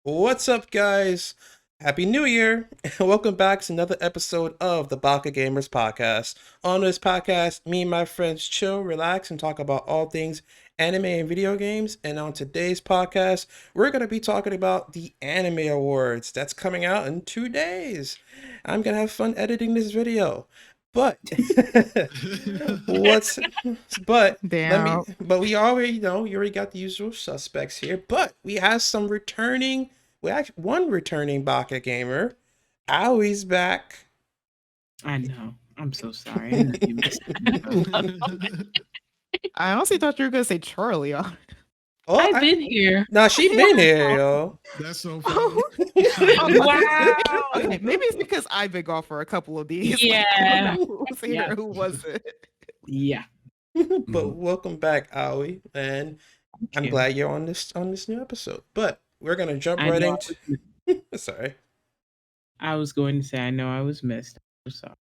What's up, guys? Happy New Year! And welcome back to another episode of the Baka Gamerz Podcast. On this podcast, me and my friends chill, relax, and talk about all things anime and video games. And on today's podcast, we're going to be talking about the Anime Awards that's coming out in 2 days. I'm going to have fun editing this video. But what's but let me Damn. but we already know you already got the usual suspects here, but we have some returning we actually one returning Baka gamer. Owie's back. I know. I'm so sorry. I know you missed me. I honestly thought you were gonna say Charlie. Oh, I've been here. nah, she been here, yo. That's so funny. Wow. Okay, maybe it's because I've been gone for a couple of these. Yeah. Who's here? Yeah. Who was it? Yeah. But welcome back, Owie, and I'm you. glad you're on this new episode. But we're gonna jump I right know into. Sorry. I was going to say, I know I was missed. I'm sorry.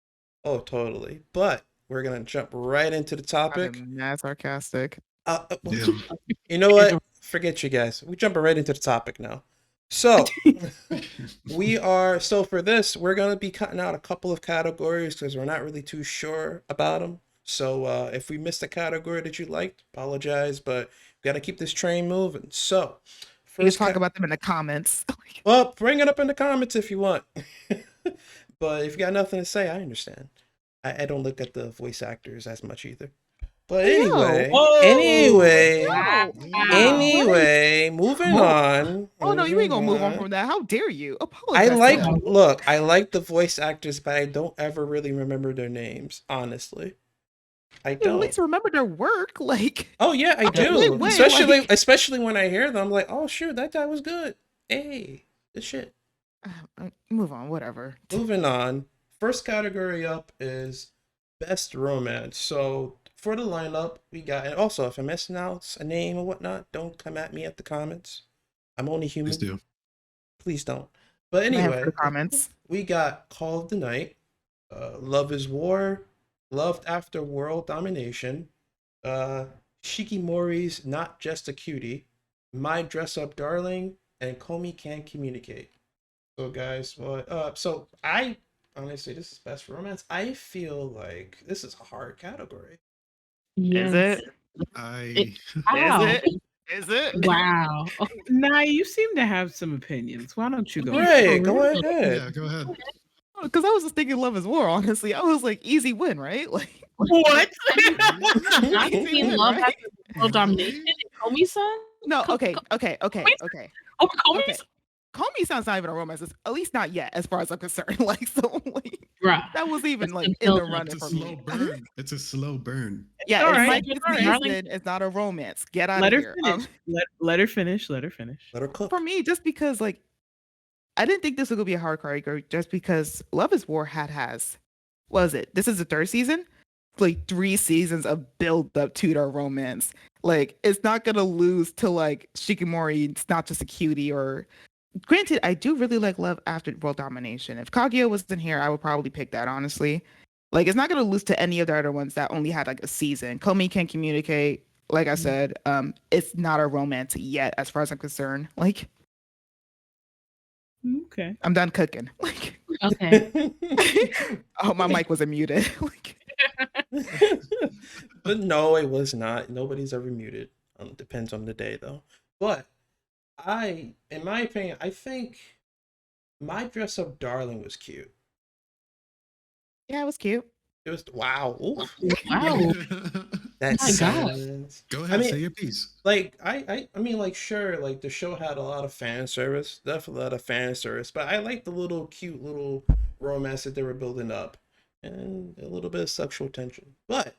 Oh, totally. But we're gonna jump right into the topic. I'm mad sarcastic. Damn. You know what? Forget you guys. We're jumping right into the topic now. So for this, we're gonna be cutting out a couple of categories because we're not really too sure about them. So if we missed a category that you liked, apologize, but we gotta keep this train moving. So You just talk about them in the comments. well, bring it up in the comments if you want. But if you got nothing to say, I understand. I don't look at the voice actors as much either. But anyway, Whoa. anyway, moving on. Oh no, you ain't gonna move on moving from that. How dare you? Apologize. I like the voice actors, but I don't ever really remember their names, honestly. I At don't. least remember their work. Like, Oh yeah, I Okay, do. wait, Especially when I hear them, I'm like, oh shoot, that guy was good. Hey, good shit. move on. Whatever. Moving on. First category up is best romance. So for the lineup, we got, and also if I'm missing out a name or whatnot, don't come at me at the comments. I'm only human. Please do. Please don't. But I have anyway, the comments. we got Call of the Night, Love is War, Loved After World Domination, Shikimori's Not Just a Cutie, My Dress Up Darling, and Komi Can't Communicate. So guys, so I honestly, this is best romance. I feel like this is a hard category. Is it? Wow. Is it? Wow. Nah, you seem to have some opinions. Why don't you go? Right, go ahead. Yeah, go ahead. Because I was just thinking Love is War, honestly. I was like, easy win, right? Like, What? I easy seen win, Love right? After World Domination and Komi-san. No, Co- okay. Oh, Komi-san? Okay. Call Me sounds not even a romance, at least not yet, as far as I'm concerned. Like, so like, Bruh. that was even It's like been in the built up. running It's a for slow me. burn. It's a slow burn. Yeah, All it's right, like all it's right. Nathan, it's not a romance. Get out Let of her here. finish. Let her finish. Let her finish. Let her cook. For me, just because like I didn't think this was gonna be a hard category, just because Love is War has what is it? This is the third season? Like 3 seasons of build up to their romance. Like it's not gonna lose to like Shikimori, it's not just a cutie or granted, I do really like Love After World Domination. If Kaguya wasn't here, I would probably pick that, honestly. Like it's not gonna lose to any of the other ones that only had like a season. Komi Can Communicate, like I said, it's not a romance yet as far as I'm concerned. Like Okay. I'm done cooking. Like Okay. oh, my mic wasn't muted. Like, But no, it was not. Nobody's ever muted. Depends on the day though. But in my opinion, I think My Dress Up Darling was cute. yeah, it was cute. It was wow. Ooh, Wow. that my God. silence. Go ahead, I mean- say your piece. Like I mean, like sure, like the show had a lot of fan service, definitely a lot of fan service. But I like the little cute little romance that they were building up, and a little bit of sexual tension. But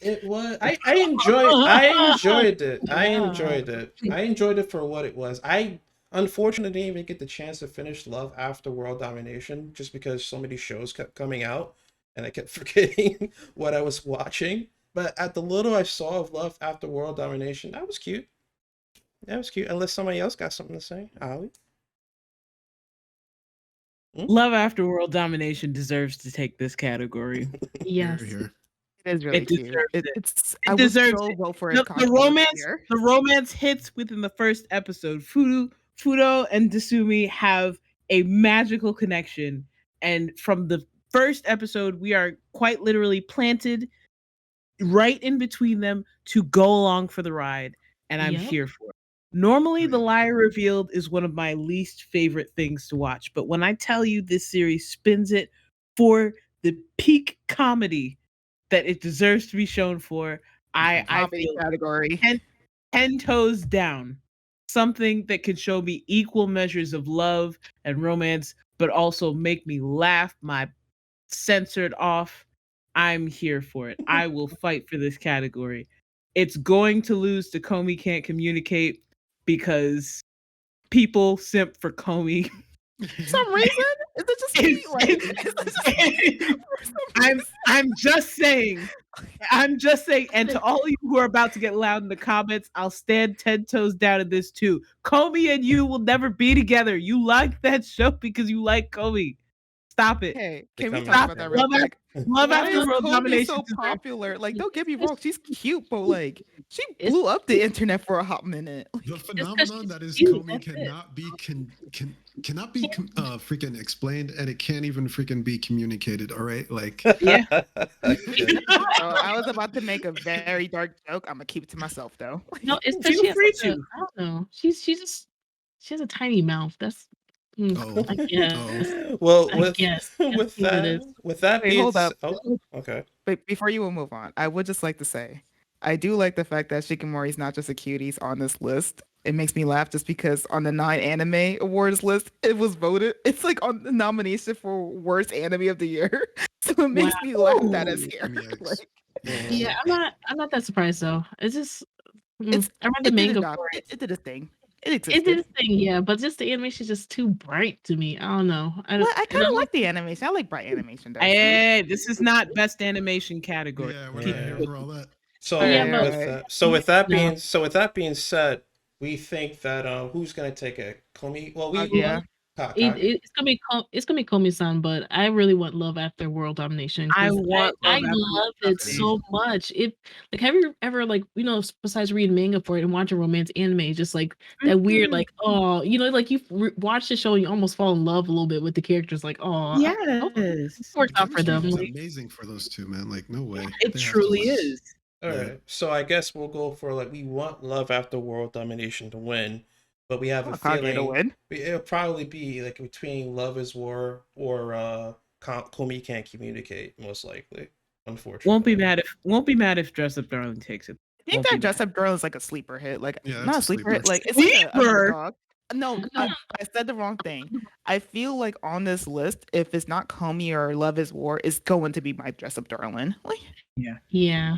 it was I enjoyed it. I enjoyed it for what it was. I unfortunately didn't even get the chance to finish Love After World Domination just because so many shows kept coming out and I kept forgetting what I was watching. But at the little I saw of Love After World Domination, that was cute. That was cute. Unless somebody else got something to say. Ollie? Love After World Domination deserves to take this category. Yes. Here. It is really It cute. deserves it. It's It I would deserves so it. vote for The, it. the romance hits within the first episode. Fudo and Dasumi have a magical connection, and from the first episode, we are quite literally planted right in between them to go along for the ride, and I'm Yep. here for it. Normally, the Right. lie revealed is one of my least favorite things to watch, but when I tell you this series spins it for the peak comedy that it deserves to be shown for, I Comedy feel category. 10 toes down. Something that can show me equal measures of love and romance, but also make me laugh my censored off. I'm here for it. I will fight for this category. It's going to lose to Comey Can't Communicate because people simp for Comey. For some reason, is it just me? Like, is it just for some I'm just saying. I'm just saying, and to all of you who are about to get loud in the comments, I'll stand 10 toes down in this too. Comey and you will never be together. You like that show because you like Comey. Stop it. Okay, can we Becoming talk about that real Love quick? Love Why After is World Kobe Domination. so deserves- popular? Like, don't get me wrong, she's cute, but like, she It's- blew up the internet for a hot minute. Like, The 'cause phenomenon she's that is cute, Comey that's it. cannot be freaking explained, and it can't even freaking be communicated. All right, like Yeah. so I was about to make a very dark joke. I'm gonna keep it to myself though. No, it's because Feel she has free like a, to. I don't know. She just she has a tiny mouth. That's Oh. I guess. Well, I with guess. with That's what it that is. with that Wait, being hold up. oh, okay. But before you will move on, I would just like to say, I do like the fact that Shikimori is not just a cutie, he's on this list. It makes me laugh just because on the 9 anime awards list, it was voted. It's like on the nomination for worst anime of the year. So it makes me laugh that it's here. Yikes. Like, Yeah, I'm not that surprised though. It's just it's I read the it did manga enough. for it. It did a thing. It It existed. did its thing, yeah, but just the animation is just too bright to me. I don't know. Well, I kind of like the animation. I like bright animation. Though. Hey, this is not best animation category. yeah, we're Yeah. not here for all that. So Yeah, but- with that, so with that No. being with that being said, we think that who's gonna take it? Comey? Well, we Yeah. It's gonna be Komi-san, but I really want Love After World Domination. I 'cause want I Love After love World it so much. It like have you ever like besides reading manga for it and watching romance anime, just like that weird like like you watch the show and you almost fall in love a little bit with the characters like Yes. it worked out for them. Chemistry Like, is amazing for those two, man. Like no way. It They have to truly win. is. All Yeah. right. So I guess we'll go for like we want Love After World Domination to win, but we have a Kage to feeling win. it'll probably be like between Love is War or Comey Can't Communicate, most likely. Unfortunately, Won't be mad if Dress Up Darling takes it. I think Won't be that Dress Up Girl is like a sleeper hit. Like Yeah, not a that's a sleeper hit. sleeper. Like it's like a Sleeper? underdog. No, I said the wrong thing. I feel like on this list, if it's not Comey or Love is War, it's going to be my Dress Up Darling. Like, yeah.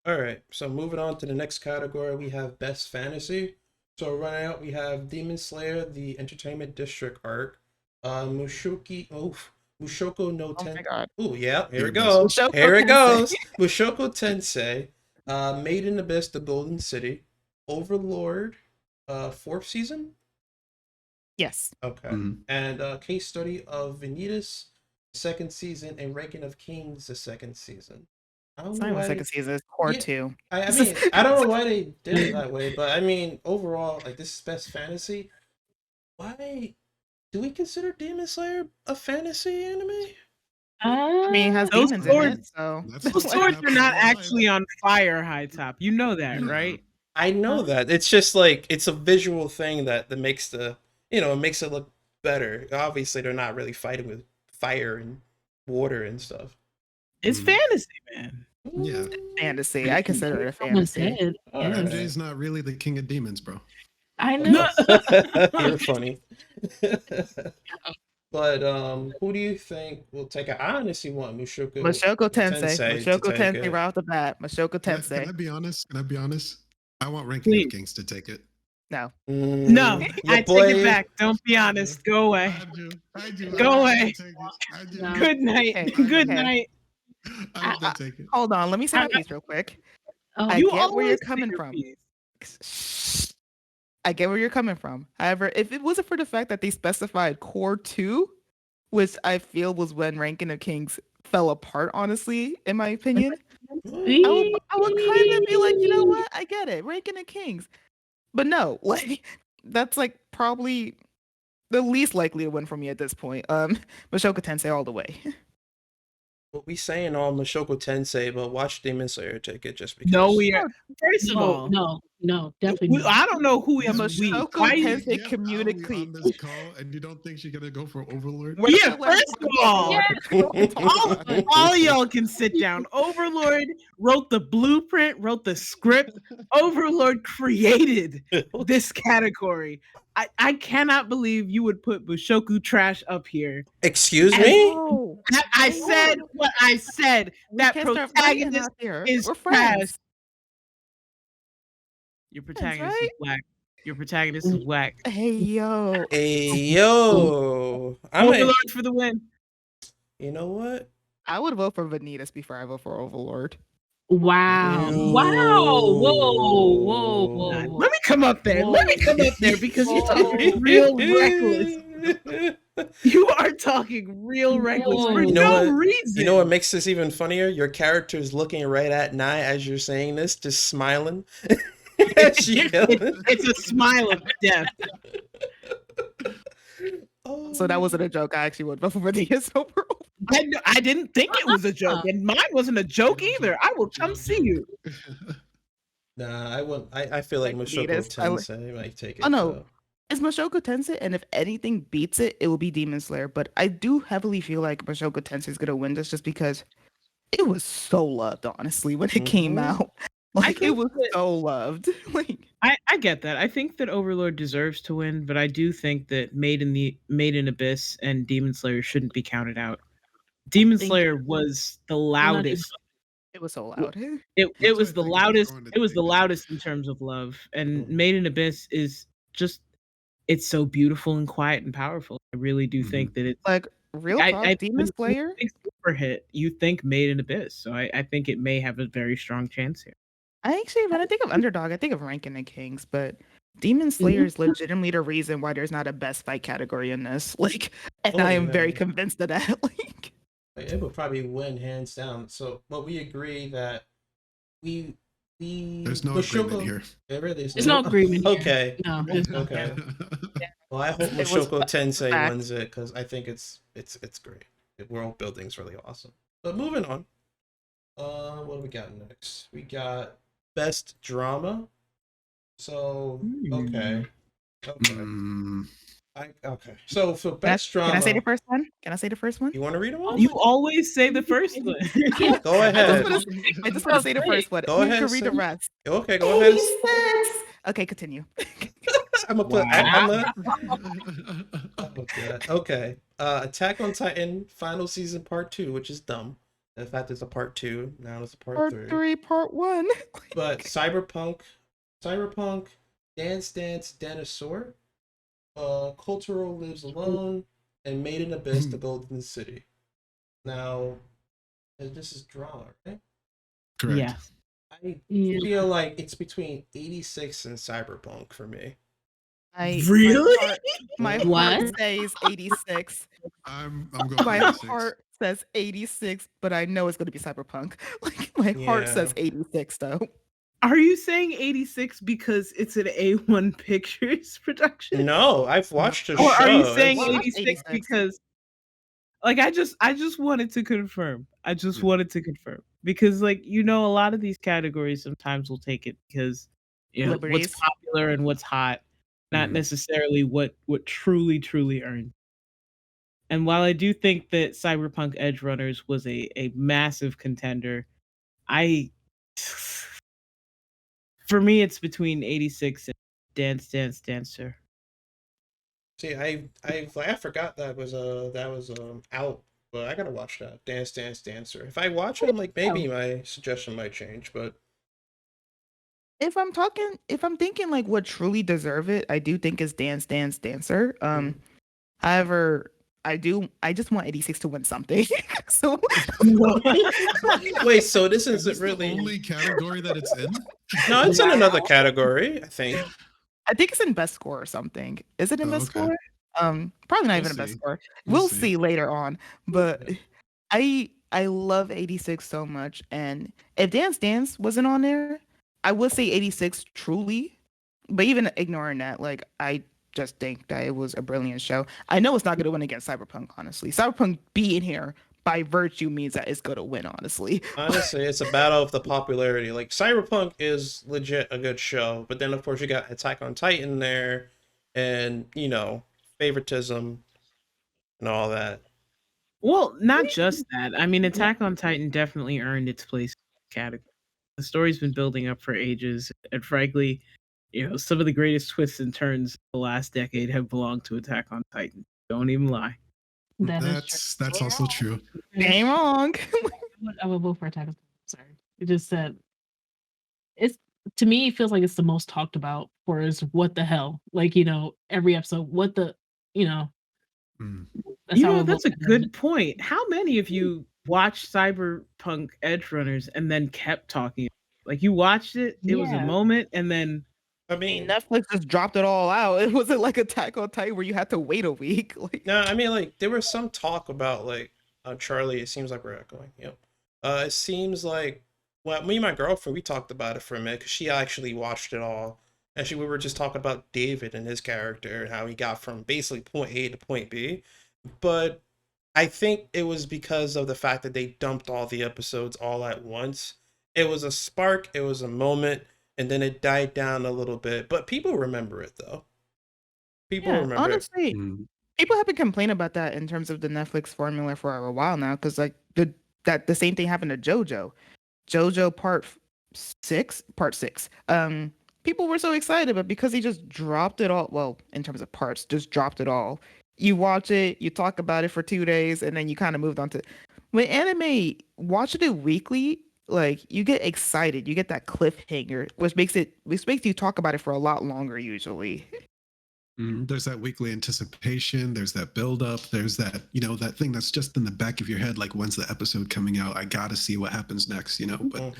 All right, so moving on to the next category, we have Best Fantasy. So running out, we have Demon Slayer, the Entertainment District arc, Mushoko no oh my Ten. god. Oh yeah, here it Yes. goes. Mushoku Here it Tensei. goes. Mushoko Tensei, Made in Abyss, the Golden City, Overlord, fourth season. Yes. Okay, Mhm. and Case Study of Vanitas, second season, and Ranking of Kings, the second season. I don't It's know not even why. second season. It's core Yeah. 2. I mean, I don't know why they did it that way, but I mean, overall, like this is best fantasy. Why do we consider Demon Slayer a fantasy anime? I mean, it has Those demons in swords- it, so That's Those what swords are happened not live. actually on fire, High Top. You know that, Yeah. right? I know that. It's just like it's a visual thing that makes the it makes it look better. Obviously, they're not really fighting with fire and water and stuff. It's Mhm. fantasy, man. Yeah. fantasy. I consider it a Someone fantasy. said. All Yes. right. MJ's not really the king of demons, bro. I know. You're funny. But who do you think will take it? I honestly want Mushoku. Mashoko Tensei. Tensei to Mashoko take Tensei it. right off the bat. Mashoko Can I Tensei. be honest? Can I be honest? I want Ranking Please. of Kings to take it. No. No, Your I boy- take it back. Don't be honest. Go away. I do. Go I away. want to take it. I do. No. Good night. Hey, Good okay. night. I want to take it. Hold on. Let me say my I- piece real quick. Oh, I You get where you're always coming say your from. piece. I get where you're coming from. However, if it wasn't for the fact that they specified core 2, which I feel was when Ranking of Kings fell apart, honestly, in my opinion, I would kind of be like, you know what? I get it. Ranking of Kings. But no, like that's like probably the least likely to win for me at this point. Mashoka Tensei all the way. What we saying all Mashoko Tensei, but watch Demon Slayer take it just because. No, we are. First of all, No, definitely not. I don't know who The is we. Mashoko Why you- Tensei Are community. we on this call and you don't think she's gonna go for Overlord? Yeah, first of all, all, all y'all can sit down. Overlord wrote the blueprint, wrote the script. Overlord created this category. I cannot believe you would put Bushoku Trash up here. Excuse As- me? I said what I said. That protagonist is We're trash. friends. Your protagonist right? is whack. Your protagonist is whack. Hey yo. Hey yo, I'm Overlord for the win. You know what? I would vote for Vanitas before I vote for Overlord. Wow. Ooh. Whoa. Let me come up there. Let me come up there because you're talking real reckless. You are talking real reckless for You know no what? reason. You know what makes this even funnier? Your character is looking right at Nai as you're saying this, just smiling. It's a smile of death. So that wasn't a joke. I actually would vote for Vanitas over. I didn't think it was a joke, and mine wasn't a joke either. I will come see you. Nah, I won't. I feel like Like Mushoku Vanitas, Tensei might take it. Oh, no. though. It's Mashoku Tensei, and if anything beats it, it will be Demon Slayer. But I do heavily feel like Mashoku Tensei is gonna win this just because it was so loved, honestly, when it came Mhm. out. Like it think was that- so loved. Like I get that. I think that Overlord deserves to win, but I do think that Made in Abyss and Demon Slayer shouldn't be counted out. Demon Thank Slayer was the loudest. it was so loud. It That's was why I the think it's loudest. going to It was the Demon loudest Slayer. in terms of love, and Mhm. Made in Abyss is just. It's so beautiful and quiet and powerful. I really do think that it's Like real I- talk, I- Demon when Slayer. you think super hit. You think Made in Abyss, so I think it may have a very strong chance here. I actually, when I think of underdog, I think of Rankin and Kings, but Demon Slayer is legitimately the reason why there's not a best fight category in this. Like, and Oh, I am very yeah. convinced of that. Like, It would probably win hands down. So, but we agree that we There's no Mushoku- agreement here. There really is There's no agreement here. Okay. No, there's not. Okay. Well, I hope It was Mushoku Tensei fact. wins it because I think it's great. The world building's really awesome. But moving on. What do we got next? We got best drama. So okay. Mm, Okay. So for can I, best drama, can I say the first one? Can I say the first one? you want to read them all? You always say the first one. Go ahead. I just want to say the first one. Go You ahead, can read the Sim. rest. Okay, go ahead. 86. Okay, continue. I'm gonna put. Wow. Okay. Attack on Titan final season part 2, which is dumb. In fact, it's a part 2. Now it's a part Part 3. 3, part 1. But Cyberpunk, Dance Dance Dinosaur, Cultural Lives Alone, and Made in Abyss, The Golden City. Now, this is drama, right? correct. Yeah. I Yeah. feel like it's between 86 and Cyberpunk for me. Really? My heart What? says 86. I'm going My 86. heart says 86, but I know it's going to be Cyberpunk. Like, my heart Yeah. says 86, though. Are you saying 86 because it's an A1 Pictures production? No, I've watched the Or show. are you saying Well, that's 86 86. because like I just wanted to confirm. I just Yeah. wanted to confirm because like a lot of these categories sometimes will take it because what's Liberties. popular and what's hot, not Mhm. necessarily what truly earned. And while I do think that Cyberpunk Edge Runners was a massive contender, for me it's between 86 and Dance Dance Dancer. See, I forgot that was out, but I gotta watch that Dance Dance Dancer. If I watch it, like maybe my suggestion might change, but If I'm thinking like what truly deserve it, I do think is Dance Dance Dancer. However, I just want 86 to win something. So wait, so this Is isn't this really the only category that it's in? no, it's in another category, I think. I think it's in best score or something. Is it in Oh, best okay. score? Probably not We'll even in best see. score. We'll We'll see. see later on. But I love 86 so much, and if Dance Dance wasn't on there, I would say 86 truly. But even ignoring that, like I just think that it was a brilliant show. I know it's not going to win against Cyberpunk, honestly. Cyberpunk being here by virtue means that it's going to win, honestly. Honestly, it's a battle of the popularity. Like Cyberpunk is legit a good show, but then of course you got Attack on Titan there, and favoritism and all that. Well, not just that. I mean, Attack on Titan definitely earned its place in the category. The story's been building up for ages, and frankly, some of the greatest twists and turns of the last decade have belonged to Attack on Titan. Don't even lie. That's also true. Ain't wrong. I would vote for Attack on Titan. Sorry. It just said it's to me it feels like it's the most talked about for is what the hell. Like, every episode, what the that's how I would That's vote a for good point. How many of you watched Cyberpunk Edge Runners and then kept talking? Like you watched it, it was a Yeah. moment, and then I mean, Netflix just dropped it all out. It wasn't like Attack on Titan where you had to wait a week. Like, no, I mean like there was some talk about like Charlie. It seems like we're echoing. Yep. It seems like me and my girlfriend we talked about it for a minute because she actually watched it all. Actually, we were just talking about David and his character and how he got from basically point A to point B. But I think it was because of the fact that they dumped all the episodes all at once. It was a spark, it was a moment, and then it died down a little bit. But people remember it though. People remember honestly, Mm. people have been complaining about that in terms of the Netflix formula for a while now, because like the same thing happened to JoJo. JoJo part six. People were so excited, but because he just dropped it all, well, in terms of parts, just dropped it all. You watch it, you talk about it for 2 days, and then you kind of moved on to when anime, watching it weekly, like you get excited, you get that cliffhanger, which makes you talk about it for a lot longer usually. There's that weekly anticipation. There's that build up. There's that, that thing that's just in the back of your head. Like, when's the episode coming out? I got to see what happens next, but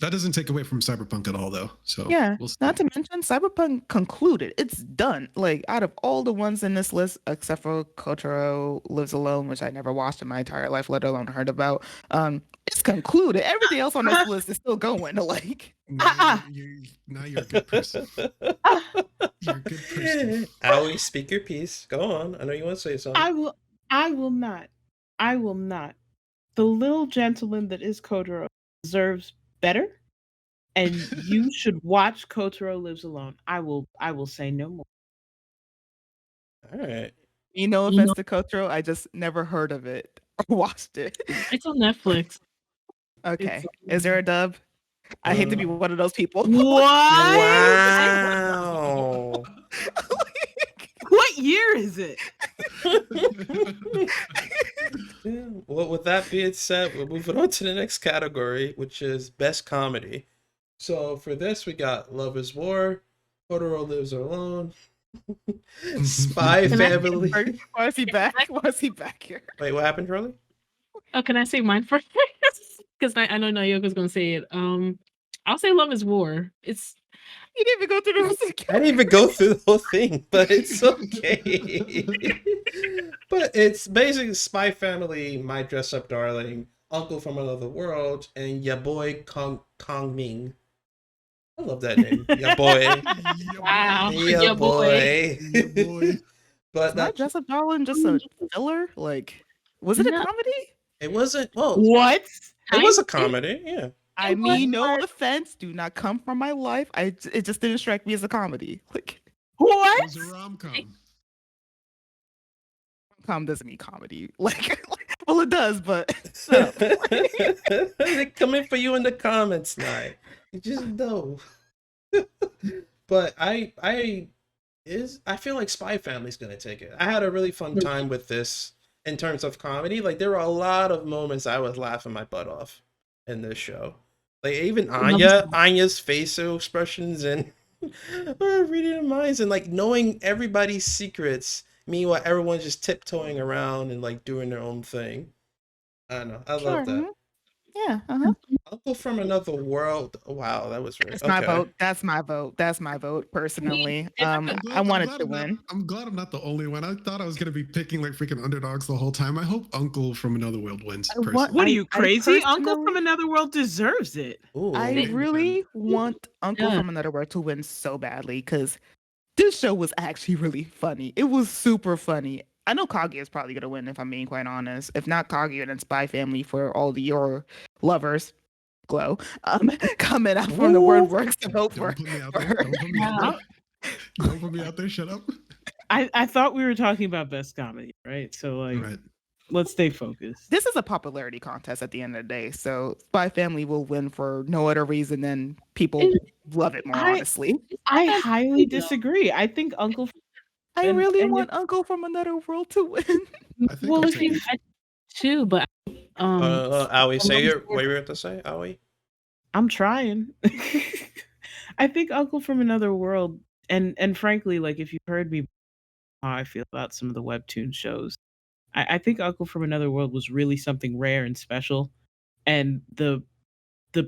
that doesn't take away from Cyberpunk at all, though. So Yeah, we'll see. not to mention Cyberpunk concluded. It's done. Like out of all the ones in this list, except for Kotaro Lives Alone, which I never watched in my entire life, let alone heard about. It's concluded. Everything else on this list is still going. Like, Now you're a good person. You're a good person. Always speak your piece. Go on. I know you want to say something. I will not. I will not. The little gentleman that is Kotaro deserves better, and you should watch Kotaro Lives Alone. I will say no more. All right. no offense to Kotaro, I just never heard of it or watched it. It's on Netflix. Okay, is there a dub? I hate to be one of those people. What? Wow. What year is it? Well, with that being said, we're moving on to the next category, which is best comedy. So for this, we got Love is War, Kotaro Lives Alone, Spy Family. Why is he back? Why is he back here? Wait, what happened, Charlie? Oh, can I say mine first? Because I know Nayoko's gonna say it. I'll say Love is War. It's He didn't even go through the whole I didn't even go through the whole thing, but it's okay. But it's basically Spy Family, My Dress Up Darling, Uncle from Another World, and ya boy Kong Ming. I love that name. Ya boy. wow. Ya Yeah, boy. Yeah, boy. But Not that, Dress Up Darling, just a filler? Like, was it a No. comedy? it wasn't, well, What? it was a comedy, yeah. I It mean, was, no but- offense, do not come from my life. It just didn't strike me as a comedy. Like, It What? was a rom-com. com doesn't mean comedy. Like, well, it does, but They're coming for you in the comments now. You just know. But I feel like Spy Family's gonna take it. I had a really fun time with this in terms of comedy. Like there were a lot of moments I was laughing my butt off in this show. Like even Anya's facial expressions and reading their minds and like knowing everybody's secrets. Meanwhile, everyone's just tiptoeing around and like doing their own thing. I don't know. I love that. Yeah. Uncle from Another World. Wow, that was very That's my okay. vote. That's my vote. That's my vote. Personally, I'm I wanted to I'm not, win. I'm glad I'm not the only one. I thought I was gonna be picking like freaking underdogs the whole time. I hope Uncle from Another World wins. I want- Personally. What are I- you I crazy? Uncle personally- from Another World deserves it. Ooh. I They- really want Uncle Yeah. from Another World to win so badly because this show was actually really funny. It was super funny. I know Kaguya is probably gonna win if I'm being quite honest. If not Kaguya, then Spy Family for all your lovers. Glow coming out from the word works to vote for. Don't put me out there. Don't put me out there. Don't put me out there. Shut up. I thought we were talking about best comedy, right? So like, Right. let's stay focused. This is a popularity contest at the end of the day, so Spy Family will win for no other reason than people And love it more. I- Honestly, I That's highly good, though. disagree. I think Uncle. I And- really and want Uncle from Another World to win. I think Well, I'm if you taking- I, too, but Aoi, say Uncle what you have to say, Aoi. I'm trying. I think Uncle from Another World, and frankly, like if you've heard me how I feel about some of the webtoon shows, I think Uncle from Another World was really something rare and special, and the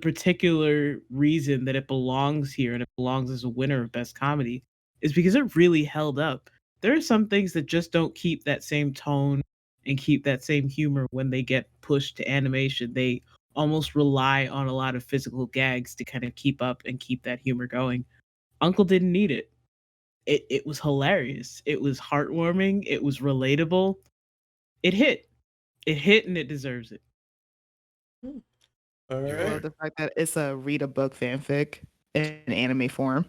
particular reason that it belongs here and it belongs as a winner of best comedy is because it really held up. There are some things that just don't keep that same tone and keep that same humor when they get pushed to animation. They almost rely on a lot of physical gags to kind of keep up and keep that humor going. Uncle didn't need it. It was hilarious. It was heartwarming. It was relatable. It hit. It hit and it deserves it. All You're I love right. the fact that it's a read a book fanfic in anime form.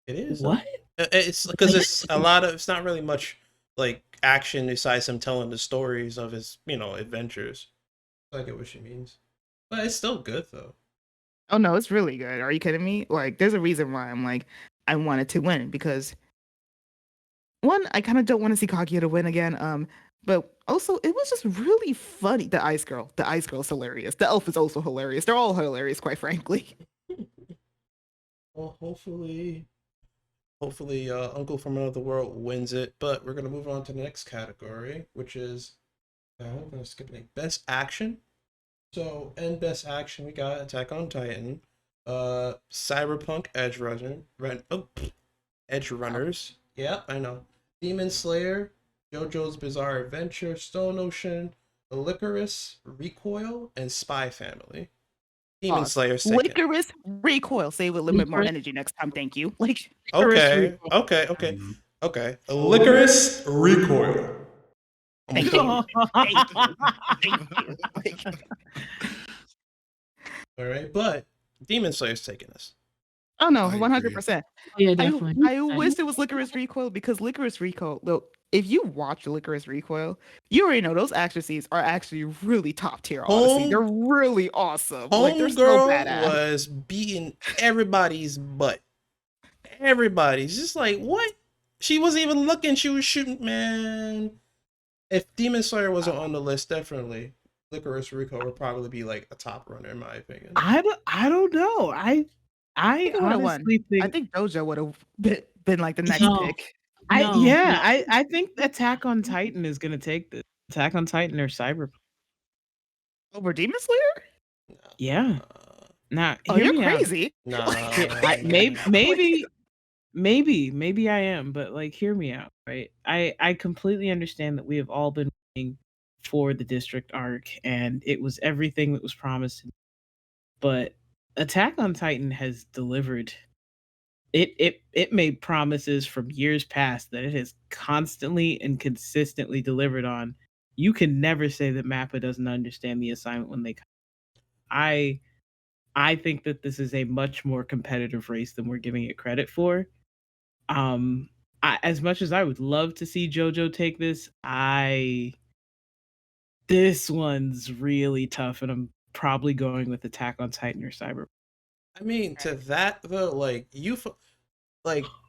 It is. What? It's because it's a lot of. It's not really much like action besides him telling the stories of his, adventures. I get what she means, but it's still good though. Oh no, it's really good. Are you kidding me? Like, there's a reason why I'm like, I wanted to win because one, I kind of don't want to see Kaguya to win again. But also it was just really funny. The Ice Girl's hilarious. The Elf is also hilarious. They're all hilarious, quite frankly. Well, hopefully, Uncle from Another World wins it. But we're gonna move on to the next category, which is I'm gonna skip it. Best action. So in best action, we got Attack on Titan, Cyberpunk Edge Runners. Yeah, I know. Demon Slayer, JoJo's Bizarre Adventure, Stone Ocean, Licorice Recoil, and Spy Family. Demon Pause. Slayer second. Licorice Recoil. Say it with a little bit more Licorice- energy next time. Thank you. Like, Okay, Recoil. okay. Licorice Recoil. Thank you. Thank you. All right, but Demon Slayer's taking this. Oh no, I agree. 100%. yeah, definitely. I wish it was Licorice Recoil because Licorice Recoil, look, if you watch Licorice Recoil, you already know those action scenes are actually really top tier, honestly. They're really awesome. Like, they're so Homegirl badass. was beating everybody's butt. Everybody's just like, what? She wasn't even looking. She was shooting, man. If Demon Slayer wasn't on the list, definitely Licorice Recoil would probably be like a top runner in my opinion. I don't know. I think it would've won. honestly think I think Dojo would have been like the next No. pick. No, I think Attack on Titan is gonna take this. Attack on Titan or Cyberpunk. Over Demon Slayer? Yeah. Now, Oh, hear you're me out. crazy. Nah, Maybe I am, but like, hear me out, right? I completely understand that we have all been waiting for the district arc, and it was everything that was promised. But Attack on Titan has delivered. It made promises from years past that it has constantly and consistently delivered on. You can never say that Mappa doesn't understand the assignment when they come. I think that this is a much more competitive race than we're giving it credit for. As much as I would love to see JoJo take this, this one's really tough, and I'm probably going with Attack on Titan or Cyber. I mean, to that though, like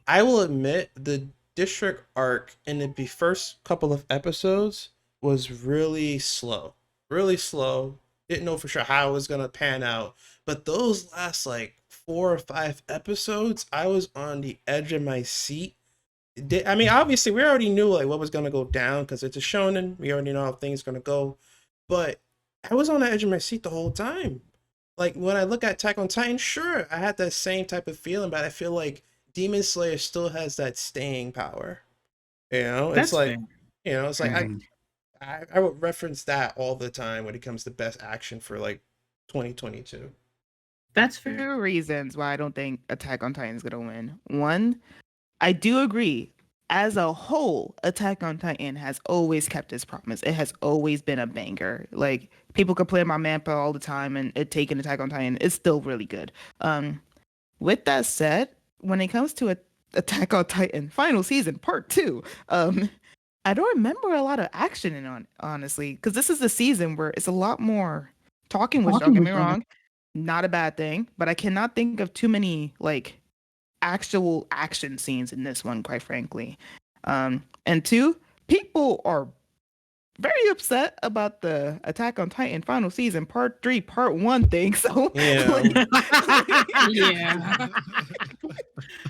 I will admit the district arc in the first couple of episodes was really slow. Didn't know for sure how it was gonna pan out, but those last like 4 or 5 episodes, I was on the edge of my seat. I mean, obviously, we already knew like what was gonna go down because it's a shonen. We already know how things gonna go, but I was on the edge of my seat the whole time. Like when I look at Attack on Titan, sure, I had that same type of feeling, but I feel like Demon Slayer still has that staying power. You know, it's That's like, fair. it's like Mhm. I would reference that all the time when it comes to best action for like 2022. That's fair. Two reasons why I don't think Attack on Titan is gonna win. One, I do agree. As a whole, Attack on Titan has always kept its promise. It has always been a banger. Like people complain about Manpa all the time, and it taking Attack on Titan is still really good. With that said, when it comes to Attack on Titan final season part 2, I don't remember a lot of action in on honestly, because this is the season where it's a lot more talking, which don't get me wrong, not a bad thing, but I cannot think of too many like actual action scenes in this one, quite frankly. And two, people are very upset about the Attack on Titan final season part 3 part 1 thing. So Yeah. Yeah.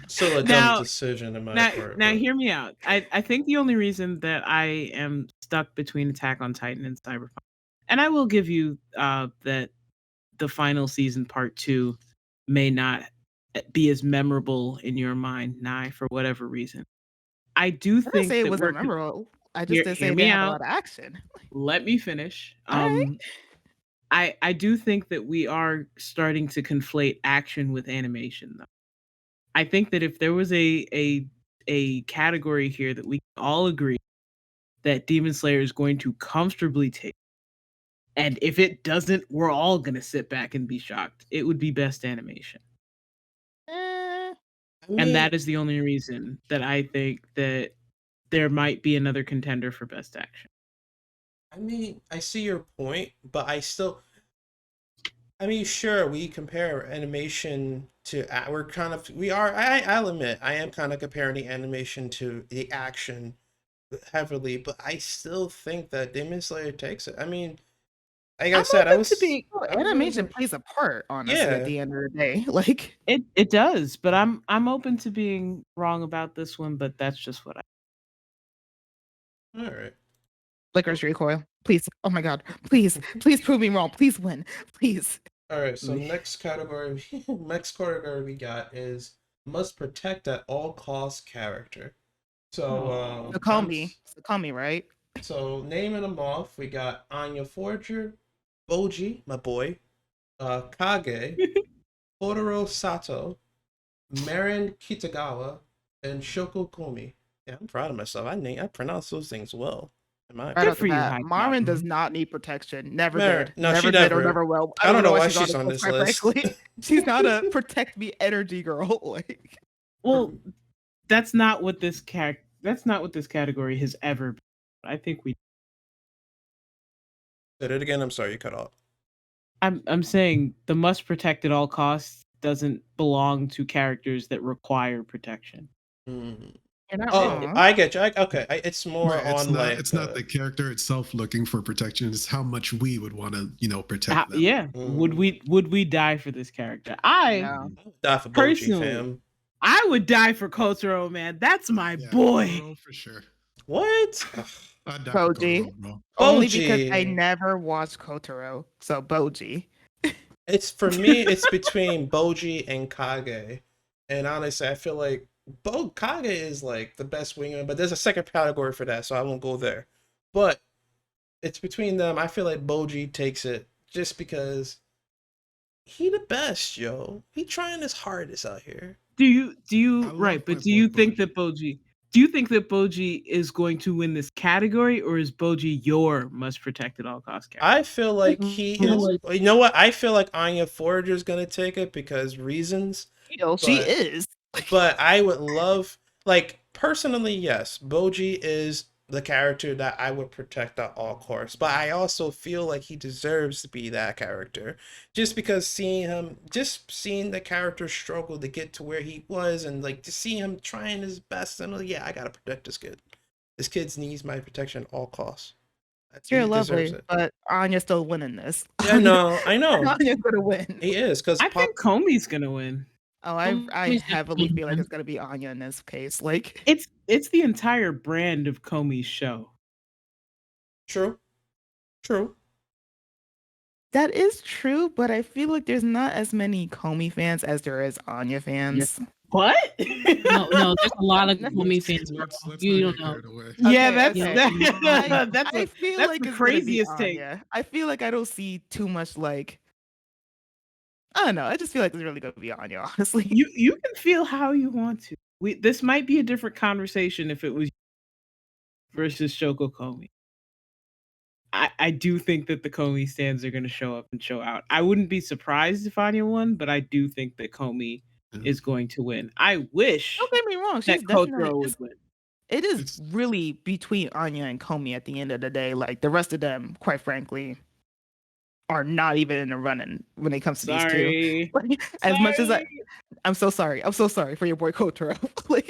Still a dumb Now- decision in my now, part. now but- hear me out. I think the only reason that I am stuck between Attack on Titan and Cyberpunk, and I will give you that the final season part 2 may not be as memorable in your mind, Nye, for whatever reason. I do I didn't think say it that wasn't we're memorable. I just Hear- didn't hear say me they have a out. lot of action. let me finish. All right. I do think that we are starting to conflate action with animation, though. I think that if there was a category here that we can all agree that Demon Slayer is going to comfortably take, and if it doesn't, we're all gonna sit back and be shocked. It would be best animation, Eh, I mean, and that is the only reason that I think that there might be another contender for best action. I see your point, but sure, we compare animation to I'll admit, I am kind of comparing the animation to the action heavily, but I still think that Demon Slayer takes it. I mean, like I I'm said, I open was to being I was animation really- plays a part, honestly, Yeah. at the end of the day. Like, it does, but I'm open to being wrong about this one. But that's just what I. all right. Licorice Recoil. Please. Oh my god. Please. Please prove me wrong. Please win. Please. All right, so next category we got is must protect at all costs character. So So call me. So call me, right? So naming them off, we got Anya Forger, Boji, my boy, Kage, Totoro Sato, Marin Kitagawa, and Shoko Komi. Yeah, I'm proud of myself. I pronounced those things well. Am I? Right Good off for the you, bat, Hype Marin Mountain. does not need protection. Never Marin- did. no, never she did or never- never will. I don't know why she's this on this quite list. frankly. She's not a protect me energy girl. Like, Well, that's not what this category has ever been. I think we. Did it again? I'm sorry, you cut off. I'm saying the must protect at all costs doesn't belong to characters that require protection. Mm. you're not Oh, wrong. I get you. It's more Right, on like it's not the character itself looking for protection. It's how much we would want to, protect them. Yeah, would we die for this character? I No. die for Boji, personally- fam. I would die for Kotaro, man. That's my Yeah, boy. Totoro for sure. What? I'd die for Boji. Totoro, bro. Only because I Boji. never watched Kotaro. So Boji. It's for me. It's between Boji and Kage, and honestly, I feel like Kage is like the best winger, but there's a second category for that, so I won't go there. But it's between them. I feel like Boji takes it just because he the best, yo. He trying his hardest out here. Do you I love right? my But do you boy think Boji. that Boji? Do you think that Boji is going to win this category, or is Boji your must protect at all cost character? I feel like he is. You know what? I feel like Anya Forger is gonna take it because reasons. She But- is. But I would love, like, personally, yes, Boji is the character that I would protect at all costs. But I also feel like he deserves to be that character. Just because seeing the character struggle to get to where he was and, like, to see him trying his best, and, yeah, I gotta protect this kid. This kid needs my protection at all costs. You're He deserves lovely, it. but Anya's still winning this. Yeah, no, I know. Anya's gonna win. He is, because I think Comey's gonna win. Oh, I He's heavily definitely feel like win. it's gonna be Anya in this case. Like, It's the entire brand of Comey's show. True. That is true, but I feel like there's not as many Comey fans as there is Anya fans. What? No, there's a lot of Comey fans. Let's You not don't get know. carried away. Yeah, Okay, that's okay. that's I feel that's like the it's gonna be craziest take. Anya. I feel like I don't see too much like. I don't know. I just feel like it's really gonna be Anya, honestly. You can feel how you want to. This might be a different conversation if it was versus Shoko Comey. I do think that the Comey stands are going to show up and show out. I wouldn't be surprised if Anya won, but I do think that Comey is going to win. I wish Don't get me wrong. that She's definitely. Kotaro would win. It is really between Anya and Comey at the end of the day. Like the rest of them, quite frankly, are not even in the running when it comes to these two. Like, as much as I'm so sorry. I'm so sorry for your boy Kotaro. But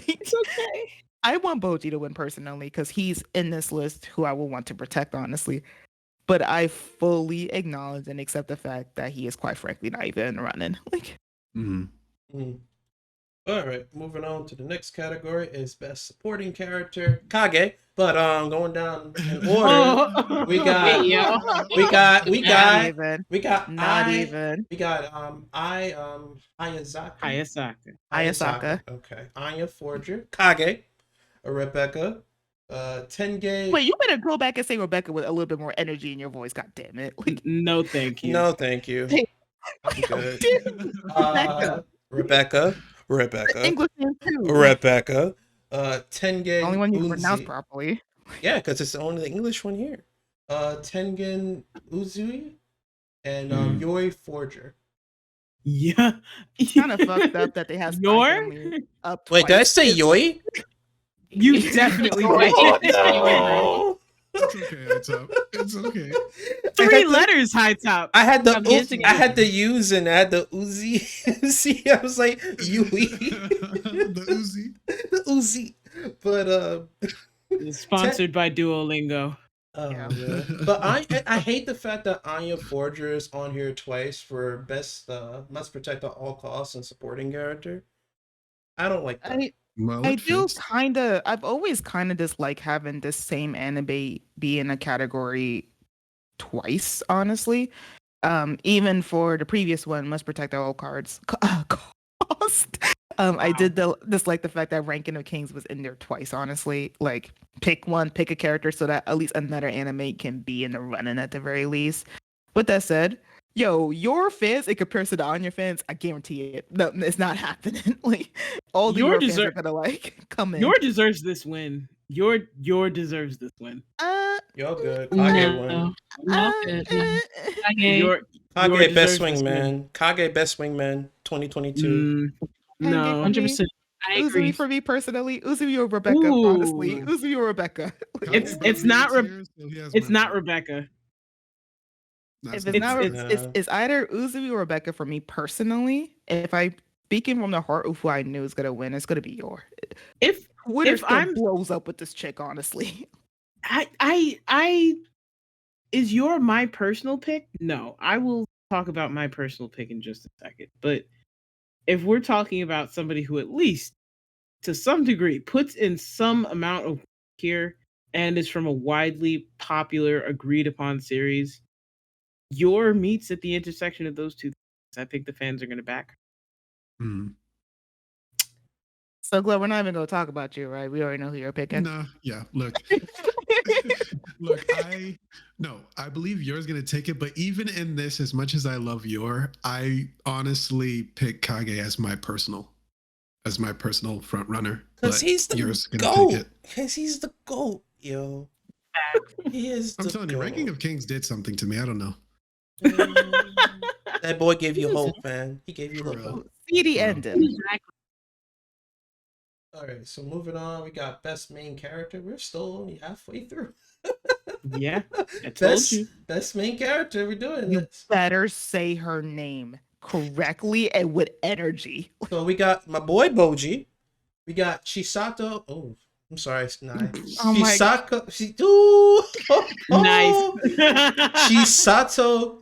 It's okay. I want Boji to win personally because he's in this list who I will want to protect, honestly. But I fully acknowledge and accept the fact that he is quite frankly not even in the running. Like, All right, moving on to the next category is best supporting character Kage. But going down in order, we got Ayasaka. Okay, Anya Forger, Kage, Rebecca, Tenge. Wait, you better go back and say Rebecca with a little bit more energy in your voice. God damn it! Like, No, thank you. No, thank you. I'm good. Rebecca. English name too. Rebecca. Tengen. The only one you can Uzi. pronounce properly. Yeah, because it's the only English one here. Tengen Uzui and Yoi Forger. Yeah. It's kind of fucked up that they have Your? up. Wait, did I twice. say Yoi? You definitely Oh, did. no. It's okay, it's up. It's okay. 3 letters, high top. I had the I'm guessing I had the U's and I had the Uzi. See, I was like Yui. The Uzi. The Uzi. But It's sponsored by Duolingo. Yeah. But I hate the fact that Anya Forger is on here twice for best must protect at all costs and supporting character. I don't like that. I do kind of. I've always kind of disliked having this same anime be in a category twice. Honestly, even for the previous one, must protect all cards cost. I did dislike the fact that Ranking of Kings was in there twice. Honestly, like pick a character so that at least another anime can be in the running at the very least. With that said, yo, your fans in comparison to Anya fans, I guarantee it. No, it's not happening. Like all the your fans are gonna like come in. Your deserves this win. Your deserves this win. Y'all good. Kage win. Kage best swingman. Kage best swingman 2022. No, 100%. I agree. Uzui for me personally. Uzui or Rebecca, honestly. Uzui or Rebecca. It's not Rebecca. If it's not, it's either Uzui or Rebecca for me personally. If I speaking from the heart of who I knew is gonna win, it's gonna be Yor. If I'm blows up with this chick, honestly. I is Yor my personal pick? No, I will talk about my personal pick in just a second. But if we're talking about somebody who at least to some degree puts in some amount of work here and is from a widely popular, agreed upon series, Yor meets at the intersection of those two things. I think the fans are going to back. So, Glo, we're not even going to talk about you, right? We already know who you're picking. No, yeah. Look, I believe Yor's going to take it. But even in this, as much as I love Yor, I honestly pick Kage as my personal front runner. Because he's the GOAT. Because he's the GOAT, yo. He is. I'm telling you, Ranking of Kings did something to me. I don't know. That boy gave you hope, man. He gave you hope. See the ending. Exactly. All right, so moving on, we got best main character. We're still only halfway through. Yeah, I told you. Best main character. We're doing You this. better say her name correctly and with energy. So we got my boy Boji. We got Chisato. Oh, I'm sorry, Nai. Chisako. Nice. Chisato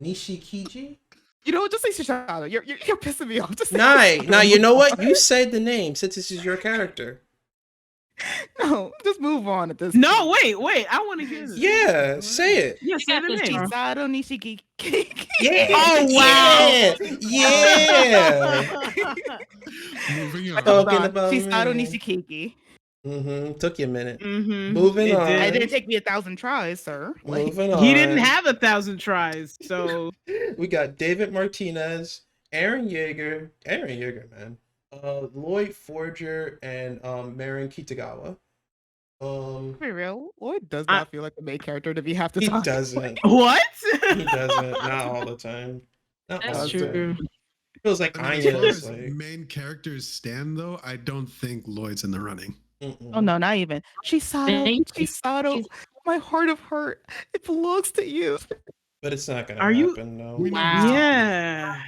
Nishikiji. You know what? Just say Chisato. You're pissing me off. Just say Nai. Now you know what? You said the name since this is your character. No, just move on at this No, point. wait. I want to hear this. Yeah, say it. Yeah, say the name. Chisato Nishiki. Yeah. Oh, wow. Yeah. Moving Hold on. Talking on. about Chisato me. Nishikiki. Took you a minute. Mhm. Moving It on. did. It didn't take me 1,000 tries, sir. Like, Moving on. He didn't have 1,000 tries, so We got David Martinez, Aaron Yeager, man. Lloyd Forger and Marin Kitagawa. to be real, Lloyd does I- not feel like the main character to be half the He time. doesn't. what? He doesn't. Not all the time. Not all That's the time. true. Feels like I mean, as far Anya as is like. main characters stand, though, I don't think Lloyd's in the running. Oh no, not even. Chisato, Thank you. Chisato, She's- my heart of heart, it belongs to you. But it's not gonna Are you- happen. No. We know Wow. who's taking it. Yeah.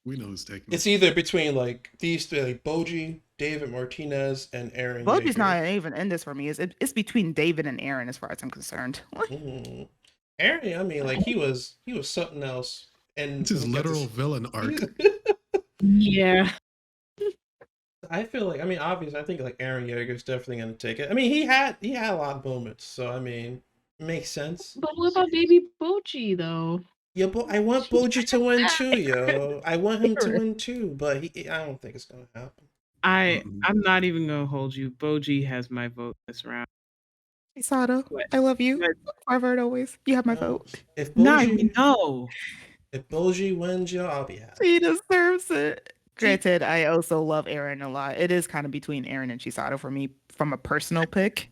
We know who's taking It's it. either between like these three, like Boji, David Martinez, and Aaron. Boji's Yeager. not even in this for me. It's between David and Aaron as far as I'm concerned. Mhm. Aaron, I mean, like he was something else. And It's his we got literal this- villain arc. Yeah. I feel like, I mean, obviously, I think like Aaron Yeager's definitely gonna take it. I mean, he had a lot of moments, so I mean, makes sense. But what about baby Bochi though? Yeah, but I want Boji to win too, yo. I want him to win too, but I don't think it's gonna happen. Mm-mm. I'm not even gonna hold you. Boji has my vote this round. Chisato, What? I love you. What? Forever and always. You have my No. vote. If No, Boji, no. if Boji wins, yo, I'll be happy. He deserves it. Granted, I also love Aaron a lot. It is kind of between Aaron and Chisato for me from a personal pick.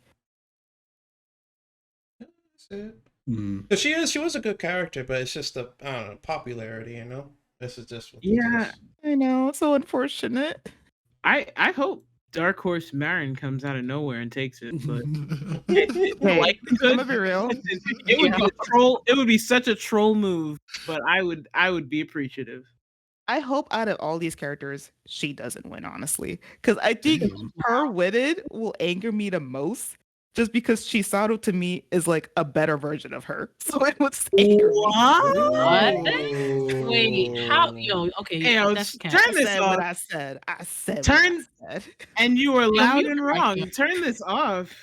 That's it. Mm. 'Cause she was a good character, but it's just the I don't know, popularity, you know. This is just what this Yeah. is. I know, it's so unfortunate. I hope Dark Horse Marin comes out of nowhere and takes it, but Hey, like I'm gonna be real. it would be a troll. It would be such a troll move, but I would be appreciative. I hope out of all these characters, she doesn't win, honestly. Because I think Damn. her winning will anger me the most. Just because Chisato to me is like a better version of her. So it would anger me. What? Wait, how? Yo, okay, Hey, yo, that's cap. turn I this said off. what I said. I said Turn- what I said. And you were loud you and were right, wrong. yeah. Turn this off.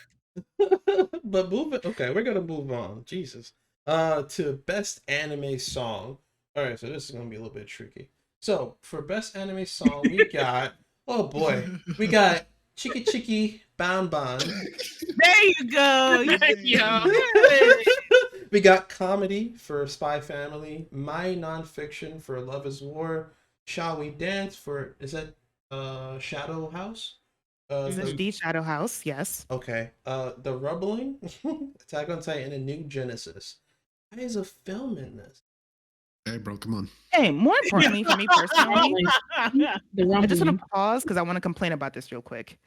But okay, we're gonna move on. Jesus. To best anime song. Alright, so this is gonna be a little bit tricky. So for best anime song, we got oh boy, we got Chiki Chiki Ban Ban. There you go. Yo. We got comedy for Spy Family, My Nonfiction for Love is War, Shall We Dance for is that Shadow House? The D Shadow House, yes. Okay. The Rumbling, Attack on Titan, and New Genesis. Why is a film in this? Hey, bro, come on. Hey, more importantly for me personally, The I just rumbling. want to pause because I want to complain about this real quick.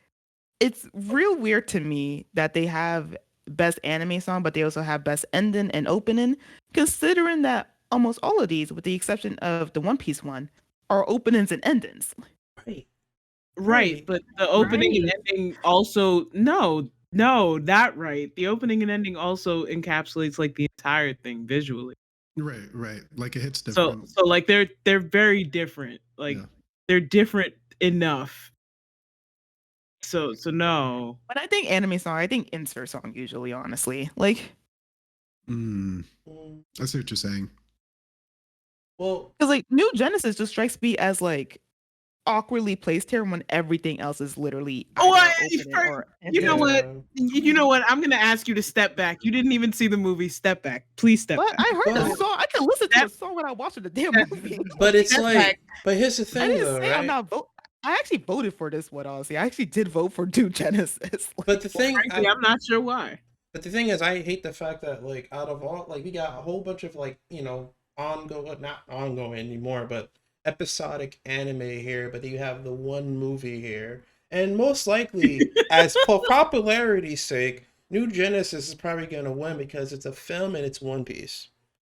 It's real weird to me that they have best anime song, but they also have best ending and opening, considering that almost all of these, with the exception of the One Piece one, are openings and endings. Right. Right, but the opening and Right. ending also no, not right. The opening and ending also encapsulates like the entire thing visually. Right. Like it hits So different. so like they're very different. Like Yeah. they're different enough. So no. When I think anime song, I think insert song usually, honestly. Like, Mm, Mm, I see what you're saying. well, because like New Genesis just strikes me as like awkwardly placed here when everything else is literally Oh, either I- opening for- or you know ending. what? You know what? I'm gonna ask you to step back. You didn't even see the movie. Step back. Please step But back. I heard the But- song. I can listen to the That- song when I watch the damn that- movie. but it's Step like, back. but here's the I thing didn't though, say I'm right? not vote. I actually voted for this one, honestly. I actually did vote for New Genesis. Like, But the thing, Frankly, I'm not sure why. but the thing is, I hate the fact that like out of all, like we got a whole bunch of like not ongoing anymore, but episodic anime here. But you have the one movie here, and most likely, as for popularity's sake, New Genesis is probably gonna win because it's a film and it's One Piece,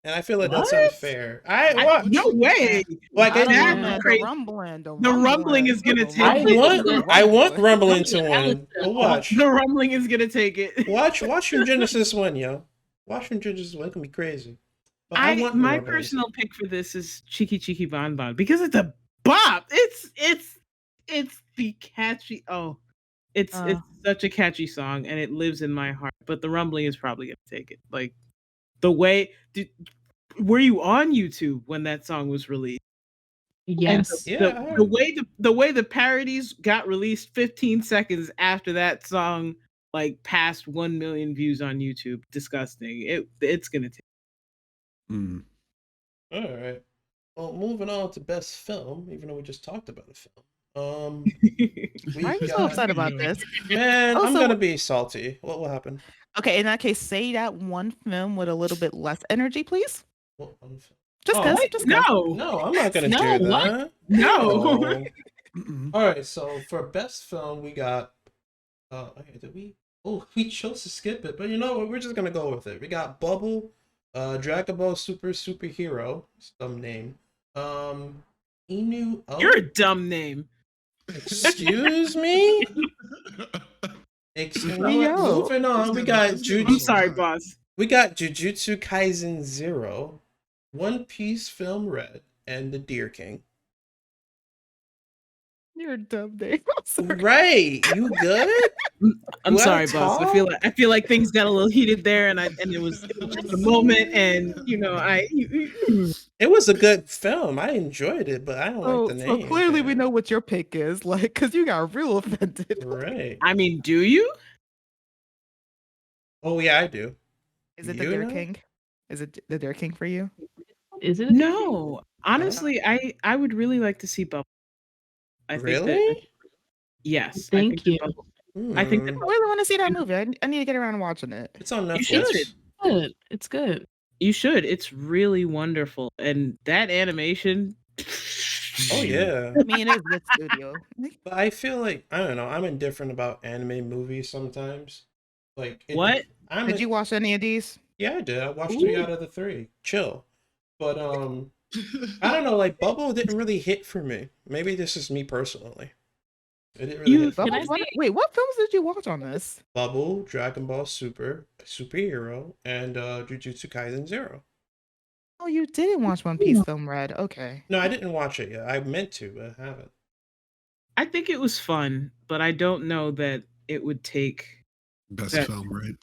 and I feel like that's What? unfair. What? No way. Like I I don't That's know, know, man. crazy. The rumbling. The rumbling is gonna take I it. want Rumbling to win. But watch. The rumbling is gonna take it. Watch New Genesis win, yo. Watch New Genesis win. It's gonna be crazy. But I want My Rumbling. personal pick for this is Cheeky Cheeky Bon Bon because it's a bop. It's the catchy. Oh, It's such a catchy song, and it lives in my heart. But the rumbling is probably gonna take it. Like the way, were you on YouTube when that song was released? Yes. And Yeah. the way the parodies got released 15 seconds after that song like passed 1 million views on YouTube. Disgusting. It's gonna take. Mm. All right. Well, moving on to best film, even though we just talked about a film. Why are you so upset about this? Man, I'm Also- gonna be salty. What will happen? Okay, in that case, say that one film with a little bit less energy, please. What one film? Just Oh, because. what? Just 'cause. No, No, I'm not gonna No, do what? that. no. Mm-mm. All right. So for best film, we got. Okay, did we? Oh, we chose to skip it, but you know what? We're just gonna go with it. We got Bubble, Dragon Ball Superhero, dumb name. Inu. You're a dumb name. Excuse me. You know what? Yo. Moving on, we got I'm sorry, boss. We got Jujutsu Kaisen 0, One Piece Film Red, and The Deer King. You're a dumb name. I'm sorry. Right, you good? I'm Do I sorry, boss. talk? I feel like things got a little heated there, and it was just a moment, and you know, It was a good film. I enjoyed it, but I don't So, like the so name. clearly we man. know what your pick is, like, because you got real offended. Right. I mean, do you? Oh yeah, I do. Is it the You Dare know? King? Is it the Dare King for you? Is it? No, honestly, I would really like to see Bubble. I think that Really? yes. Thank I think you. that Bubble- I think I that really want to see that movie. I need to get around to watching it. It's on You Netflix. should. Good. It's good. you should. It's really wonderful, and that animation. Oh yeah. I mean, it is with studio. But I feel like I don't know. I'm indifferent about anime movies sometimes. Like What? Did you watch any of these? Yeah, I did. I watched 3 out of the 3. Chill. But I don't know. Like Bubble didn't really hit for me. Maybe this is me personally. It didn't really You- hit for Can me. I say- Wait, what films did you watch on this? Bubble, Dragon Ball Superhero, and Jujutsu Kaisen 0. Oh, you didn't watch One Piece Film Red. Okay. No, I didn't watch it yet. I meant to, but I haven't. I think it was fun, but I don't know that it would take Best That- film, right?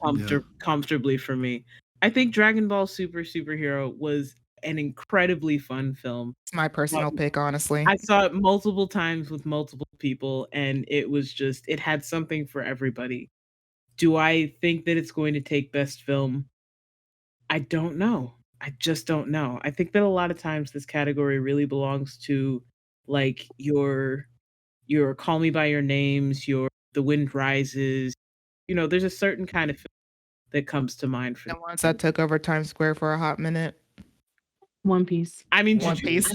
comfortably for me. I think Dragon Ball Superhero was an incredibly fun film. It's my personal pick, honestly. I saw it multiple times with multiple people, and it was just it had something for everybody. Do I think that it's going to take best film? I don't know. I just don't know. I think that a lot of times this category really belongs to like your Call Me by Your Names, your The Wind Rises. You know, there's a certain kind of film that comes to mind for The me. ones that took over Times Square for a hot minute. One Piece. I mean, One Piece.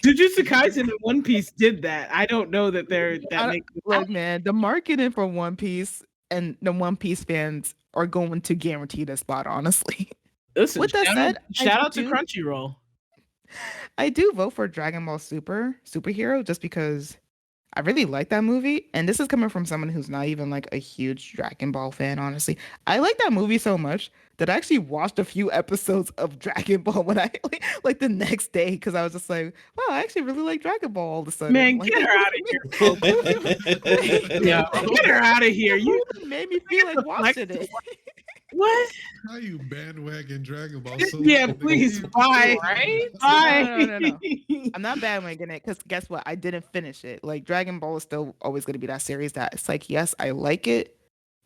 Jujutsu Kaisen and One Piece did that. I don't know that they're that make Look, man, the marketing for One Piece and the One Piece fans are going to guarantee the spot, honestly. Listen, With that said, shout I out to do- Crunchyroll. I do vote for Dragon Ball Superhero just because I really like that movie. And this is coming from someone who's not even like a huge Dragon Ball fan, honestly. I like that movie so much that I actually watched a few episodes of Dragon Ball when I like the next day because I was just like, wow, I actually really like Dragon Ball all of a sudden. Man, Like, get her out of here. Yeah, get her out of here. You made me feel like watching it. what? How you bandwagon Dragon Ball? So Yeah, much? please, bye. Right? Bye. No. I'm not bandwagoning it because guess what? I didn't finish it. Like Dragon Ball is still always going to be that series that it's like, yes, I like it,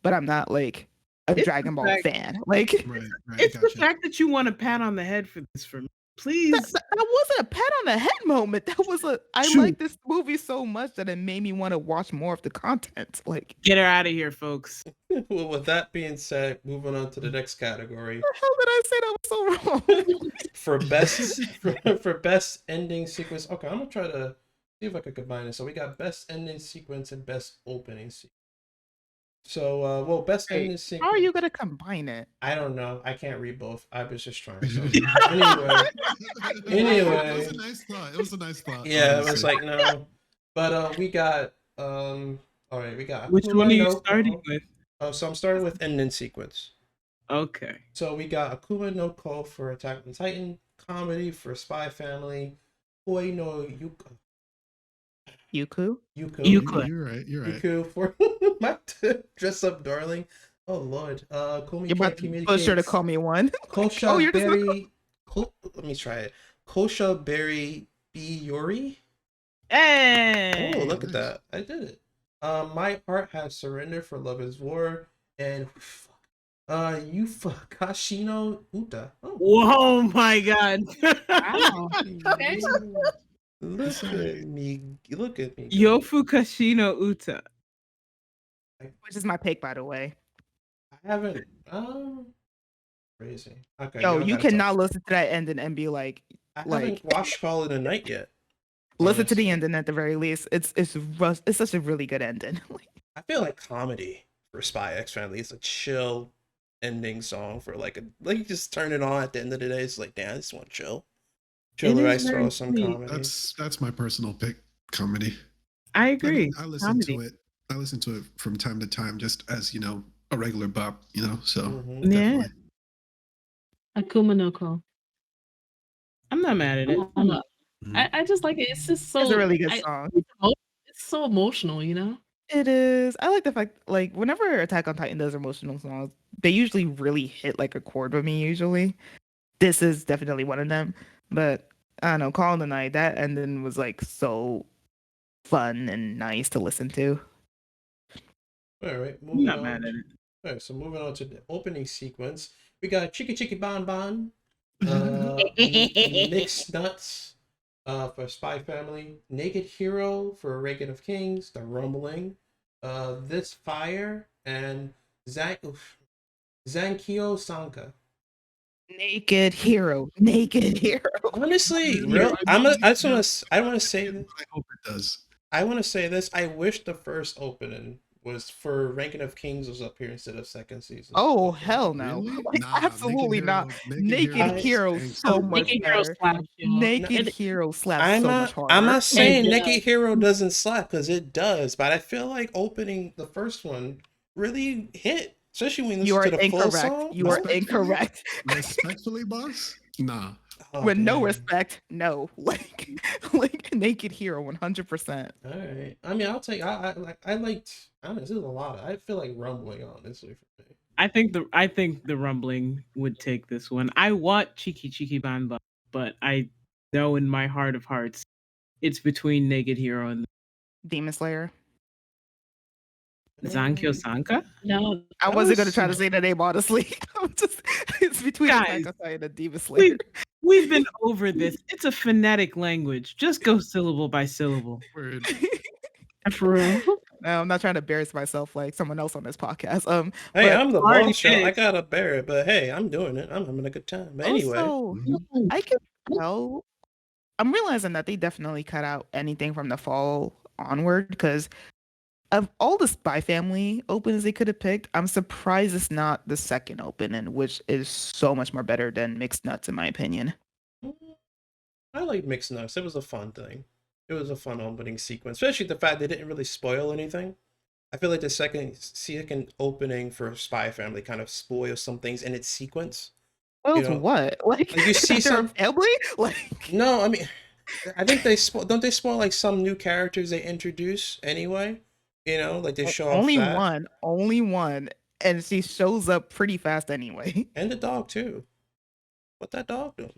but I'm not like a It's Dragon the Ball fact- fan. Like Right, It's the gotcha. fact that you want a pat on the head for this for me. Please. that wasn't a pat on the head moment. That was I True. like this movie so much that it made me want to watch more of the content. Like, Get her out of here, folks. Well, with that being said, moving on to the next category. what the hell did I say that was so wrong? For best for best ending sequence. Okay, I'm gonna try to see if I can combine it. So we got best ending sequence and best opening sequence. So well, best Wait, ending How sequence. are you gonna combine it? I don't know. I can't read both. I was just trying. So. Anyway, It was a nice thought. It was a nice thought. yeah, it was honestly. like no. But we got all right, we got Which Akuma one are you no starting Ko. with? So I'm starting with ending sequence. Okay. So we got Akuma no Ko for Attack on Titan, comedy for Spy Family, Koi no Yuka. Yuku. Yuko. Yuko. You're right. You're right. Yuko for my dress up darling. Oh lord. Komi You're about can't to communicate. push her to call me one. Kosha Oh, you're just Berry. Let me try it. Kosha Berry Biyori. Hey. Oh, look nice. at that. I did it. My heart has surrendered for love is war. And Kashino Uta. Oh. Whoa, my God. Wow. Okay. Look at me. Look at me. Yofu Kashino Uta. Which is my pick, by the way. I haven't. Crazy. Okay. Yo, don't you gotta talk. cannot listen to that ending and be like, I haven't watched Call of the Night yet. listen to the honestly. ending at the very least. It's such a really good ending. I feel like comedy for Spy X Family is a chill ending song for like you just turn it on at the end of the day. It's like, damn, I just want to chill. Chill, It or I is throw very some sweet. comedy. That's my personal pick. Comedy. I agree. I listen Comedy. to it. I listen to it from time to time, just as a regular bop. So Mhm. Yeah. definitely. Akuma no Ko. I'm not mad at it. I don't know. I just like it. It's just so. It's a really good song. It's so emotional, It is. I like the fact, like, whenever Attack on Titan does emotional songs, they usually really hit like a chord with me. Usually, this is definitely one of them. But I don't know, Call of the Night, that ending was like so fun and nice to listen to. All right, I'm moving not on. mad at it. All right, so moving on to the opening sequence, we got Chiki Chiki Bon Bon, Mixed Nuts for Spy Family, Naked Hero for Reagan of Kings, The Rumbling, This Fire, and Zankyo Sanka. Naked Hero. Honestly, Yeah, real. I know I just want to. I want to say. I hope it does. I want to say this. I wish the first opening was for Ranking of Kings was up here instead of second season. Oh hell no! Really? Like, Nah, absolutely not. Naked Hero Hero stinks. so much Naked Hero better. slaps, y'all. Naked It- Hero slaps I'm so not. much harder. I'm not saying It Naked does. Hero doesn't slap because it does, but I feel like opening the first one really hit, especially when you You listen are to the full incorrect. song. You are Respectfully? incorrect. Respectfully, boss? Nah. Oh, With no damn. respect, no. Like Naked Hero, 100%. All right. I mean, I'll take. I liked. I don't know. This is a lot. I feel like rumbling honestly for me. I think the Rumbling would take this one. I want Chiki Chiki Ban Ban, but I know in my heart of hearts, it's between Naked Hero and Demon Slayer. Zankyo Sanka. No, I That wasn't gonna was- try to say the name honestly. It's between Guys, Attack on Titan and Demon Slayer. We've been over this. It's a phonetic language. Just go syllable by syllable. Word. for real. No, I'm not trying to embarrass myself like someone else on this podcast. Hey, but I'm the already boss, y'all. I finished. gotta bear it, but hey, I'm doing it. I'm having a good time. But anyway, also, I can tell. I'm realizing that they definitely cut out anything from the fall onward because of all the Spy Family opens they could have picked. I'm surprised it's not the second opening, which is so much more better than Mixed Nuts in my opinion. I like Mixed Nuts. It was a fun thing. It was a fun opening sequence, especially the fact they didn't really spoil anything. I feel like the second opening for Spy Family kind of spoils some things in its sequence. Well, know, what? Like you see they're some- a family? Like No, I mean, I think don't they spoil like some new characters they introduce anyway? Like they show off only that. only one, and she shows up pretty fast anyway. And the dog too. What that dog doing?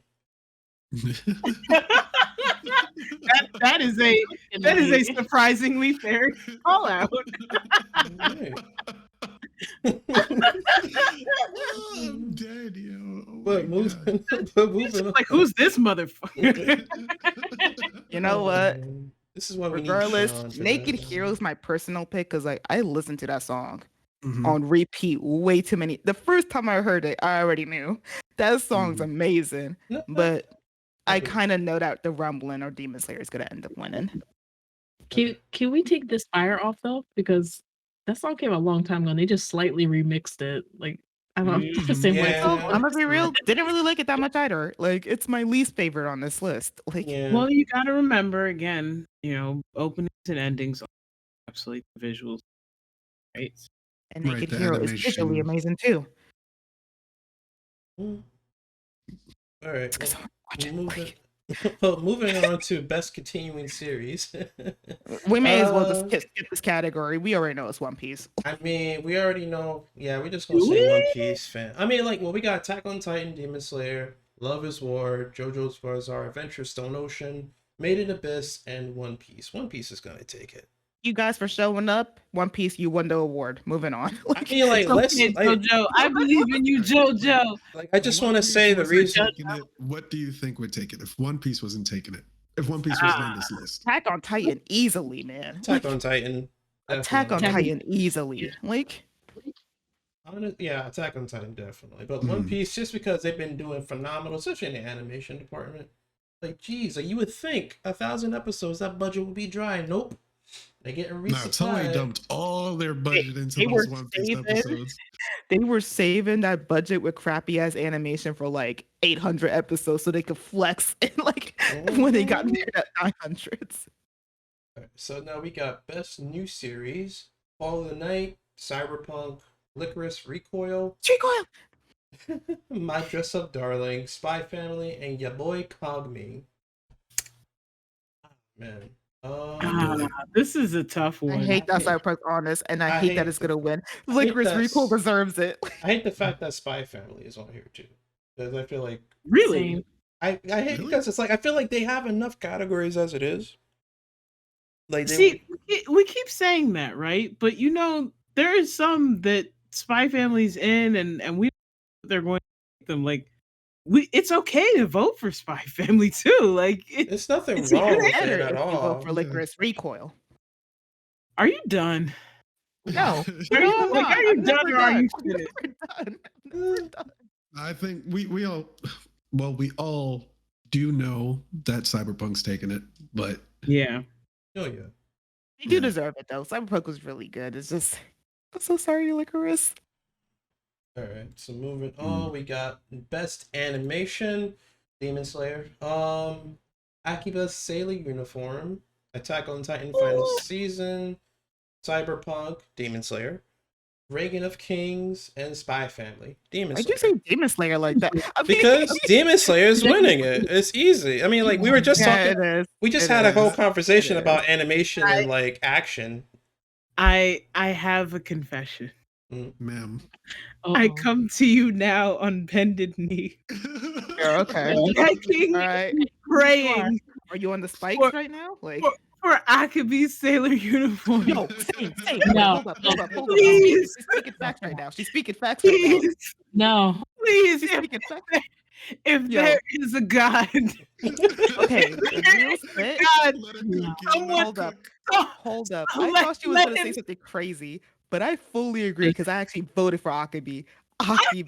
that is a surprisingly fair call out. Right. I'm dead, yo. Oh But my God. moving on. Like, who's this motherfucker? You know what? This is why we Regardless, need Sean for Naked that. Hero is my personal pick because like I listened to that song Mhm. on repeat way too many. The first time I heard it, I already knew that song's Mhm. amazing. No, But I agree. kind of know that the Rumbling or Demon Slayer is gonna end up winning. Can we take this fire off though? Because that song came out a long time ago and they just slightly remixed it. Like I don't know, it's the same way. Yeah. So I'm gonna be real. Didn't really like it that much either. Like it's my least favorite on this list. Like Yeah. Well, you got to remember again, openings and endings are absolutely visuals, right? and Right, Naked the Hero is visually animation. amazing too. Mm. All right. It's 'cause I wanna watch it. Moving, Like, Well, moving on to best continuing series. We may as well just skip this category. We already know it's One Piece. I mean, we already know. Yeah, we're just gonna Do say One we? Piece fan. I mean, like, well, we got Attack on Titan, Demon Slayer, Love is War, JoJo's Bizarre Adventure, Stone Ocean, Made in Abyss, and One Piece. One Piece is gonna take it. You guys for showing up. One Piece, you won the award. Moving on. I mean, like, It's let's. okay, Like, JoJo. I believe in you, JoJo. I just One want to Piece say the wasn't reason. taking it, what do you think would take it if One Piece wasn't taking it? If One Piece wasn't on this list? Attack on Titan easily, man. Attack on Titan. Attack on definitely. Titan easily. Like, Yeah, Attack on Titan definitely. But One Piece, just because they've been doing phenomenal, especially in the animation department. Like, geez, you would think 1,000 episodes, that budget would be dry. Nope. They're getting No, Toei resupplied. dumped all their budget into they were those One Piece saving- episodes. they were saving that budget with crappy ass animation for like 800 episodes so they could flex and like when they got near that 900s. Alright, so now we got best new series: Fall of the Night, Cyberpunk, Licorice Recoil, Treacoil! My Dress Up Darling, Spy Family, and Ya Boy Cogme. Man. This is a tough I one. hate that Cyberpunk honest, and I I hate that hate it's gonna win. hate Licorice that Recoil s- deserves it. I hate the fact that Spy Family is on here too. Because I feel like Really? Same. I hate Really? because it's like I feel like they have enough categories as it is. Like they, See, we keep saying that, right? But you know, there is some that Spy Family's in, and we they're going to make them like it's okay to vote for Spy Family too. Like, it's nothing It's wrong even with Better it if at you all. vote for Licorice Recoil. are you done? No. Are you, I'm like, not. are you I'm done never or are you I'm finished? never done. I'm never done. I think we all do know that Cyberpunk's taking it, but Yeah. Oh yeah. They do Yeah. deserve it though. Cyberpunk was really good. It's just I'm so sorry, Licorice. All right. So moving on, we got best animation: Demon Slayer, Akiba's Sailor Uniform, Attack on Titan final season, Cyberpunk, Demon Slayer, Reign of Kings, and Spy Family. Demon Why'd Slayer. you say Demon Slayer like that? I mean, Because Demon Slayer is winning it. It's easy. I mean, like we were just yeah, talking. it is. We just It had a whole is. conversation It is. about animation and like action. I have a confession. ma'am. I Uh-oh. come to you now on bended knee, You're okay. begging, All right. praying Are you on the spikes What- right now? Like, for Akabi's Sailor Uniform. no, same. No. Hold up. Please. She's speaking facts right now. She's speaking facts right now. Please, No. please, She's if, speaking facts. if Yo. there is a God, Okay, real spit. God, Let it cook, yeah, Someone- let it Hold up. cook. Hold up. Let- I thought she was let going to say him- something crazy, but I fully agree because I actually voted for Akabi. Akabi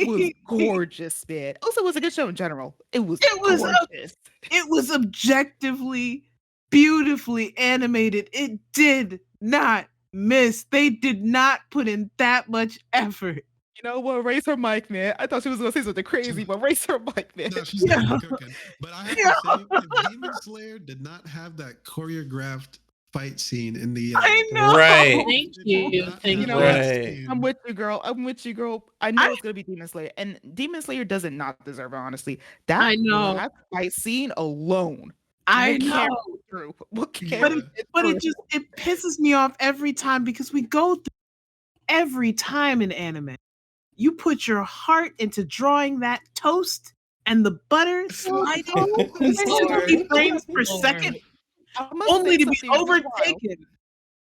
was gorgeous, man. Also, it was a good show in general. It was gorgeous. It was objectively, beautifully animated. It did not miss. They did not put in that much effort. You know what? Raise her mic, man. I thought she was going to say something crazy, but raise her mic, man. No, she's not cooking. But I have to say, if Demon Slayer did not have that choreographed fight scene in the I know. Right. Thank you. Thank You you. know what? Right. I'm with you, girl. I'm with you, girl. I know it's gonna be Demon Slayer, and Demon Slayer doesn't not deserve it. Honestly, that I know. that fight scene alone, I will know. carry it through. Will carry But it But through. it pisses me off every time because we go through every time in anime. You put your heart into drawing that toast and the butter sliding Lord. 60 frames per Lord. second, I must only say to be something as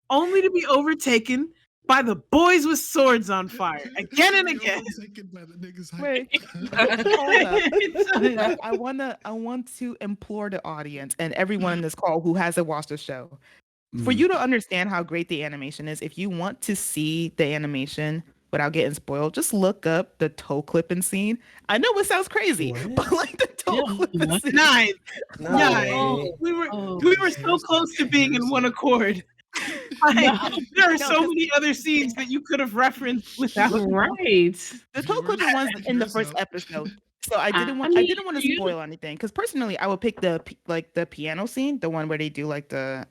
well. overtaken by the boys with swords on fire again and again. Taken by the niggas Wait. It's- But I want to implore the audience and everyone in this call who hasn't watched the show. For Mm. you to understand how great the animation is, if you want to see the animation without getting spoiled, just look up the toe clipping scene. I know it sounds crazy, What? but like the toe Yeah, clipping what? scene. Nine. No Nine. way. We were Oh, we were so close to being in one accord. Like, No. there are No, so 'cause- many other scenes that you could have referenced without. right. The toe clipping ones in the first episode. So I didn't want mean, to you- spoil anything because personally I would pick the piano scene, the one where they do like the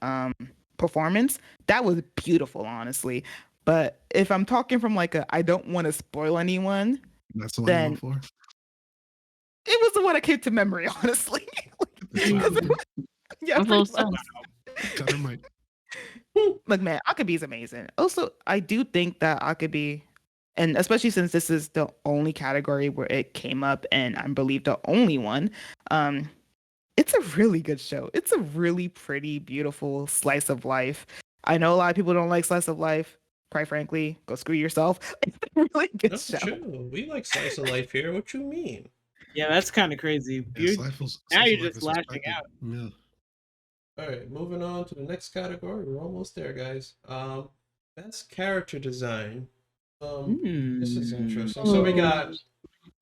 performance. That was beautiful, honestly. But if I'm talking from like I don't want to spoil anyone, That's the one I then- went for. it was the one that came to memory, honestly. Yeah, Buffalo pretty much. Cut her mic. Look, man, Akabe's amazing. Also, I do think that Akabe, and especially since this is the only category where it came up, and I believe the only one, it's a really good show. It's a really pretty, beautiful slice of life. I know a lot of people don't like slice of life. Quite frankly, go screw yourself. It's a really good No, show. true. We like slice of life here. What you mean? Yeah, that's kind of crazy. Yeah, You're, Slice now of you're Life just is lashing respected. out. Yeah. All right, moving on to the next category. We're almost there, guys. Best character design. This is interesting. So we got.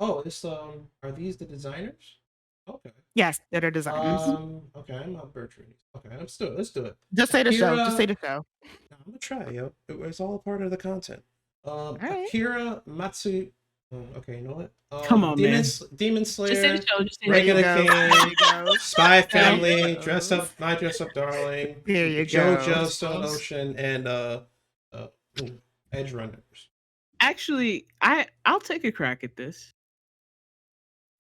Oh, this are these the designers? Okay. Yes, that are designers. Okay, I'm not Bertrand. Okay, let's do it. Let's do it. Just say the show. Akira- Just say the show. No, I'm gonna try, yo. It's all part of the content. right. Akira Matsu. Okay, you know what? Come on, man. Demon Slayer. Just say the show. Just say There the you Ring of show. the go. King. There you go. Spy There Family, you go. My Dress Up Darling, There you go. JoJo, Stone Ocean, and Edge Runners. Actually, I'll take a crack at this.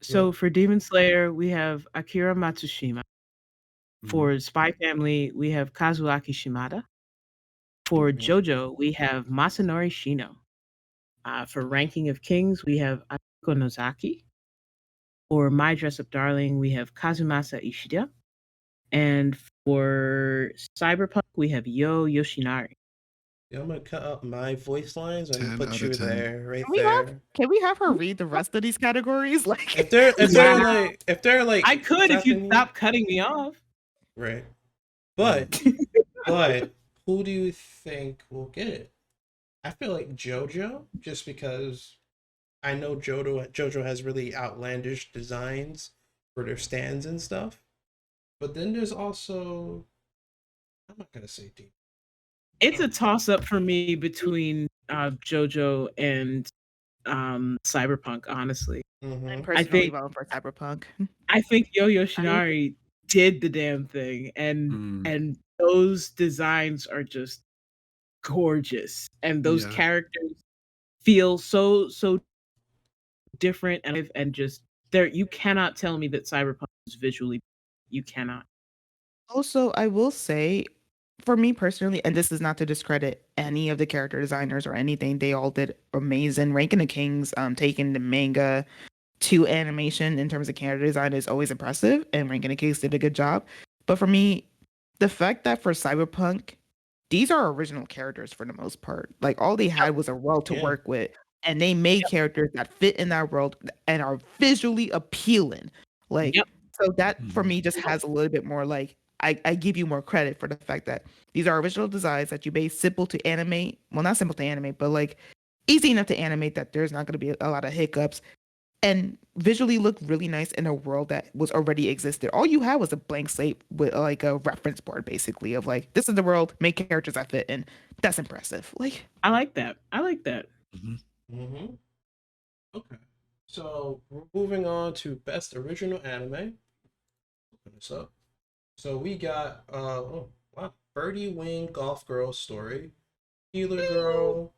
So for Demon Slayer, we have Akira Matsushima. For Spy Family, we have Kazuaki Shimada. For JoJo, we have Masanori Shino. For Ranking of Kings, we have Akiko Nozaki. For My Dress Up Darling, we have Kazumasa Ishida. And for Cyberpunk, we have Yo Yoshinari. Yeah, I'm gonna cut out my voice lines and 10 put out you of 10. there, right Can we have- there. Can we have her read the rest of these categories? Like, If they're like I could if you Japanese- stop cutting me off. Right. But who do you think will get it? I feel like JoJo, just because I know JoJo has really outlandish designs for their stands and stuff. But then there's also, I'm not gonna say deep. It's a toss up for me between JoJo and Cyberpunk, honestly. Mm-hmm. I'm personally think- voting for Cyberpunk. I think Yo Yoshinari did the damn thing, and those designs are just gorgeous, and those Yeah. characters feel so different, and just there. You cannot tell me that Cyberpunk is visually. You cannot. Also, I will say, for me personally, and this is not to discredit any of the character designers or anything, they all did amazing. Ranking the Kings, taking the manga to animation in terms of character design is always impressive, and Ranking the Kings did a good job. But for me, the fact that for Cyberpunk, these are original characters for the most part. Like, all they had was a world to Yeah. work with, and they made characters that fit in that world and are visually appealing. Like, Yep. so that for me just has a little bit more like, I give you more credit for the fact that these are original designs that you made simple to animate. Well, not simple to animate, but like easy enough to animate that there's not going to be a lot of hiccups, and visually look really nice in a world that was already existed. All you had was a blank slate with like a reference board, basically, of like, this is the world, make characters that fit in. That's impressive. Like, I like that. Mm-hmm. Okay. So we're moving on to best original anime. Open this up. So we got Birdie Wing Golf Girl Story, Healer Girl,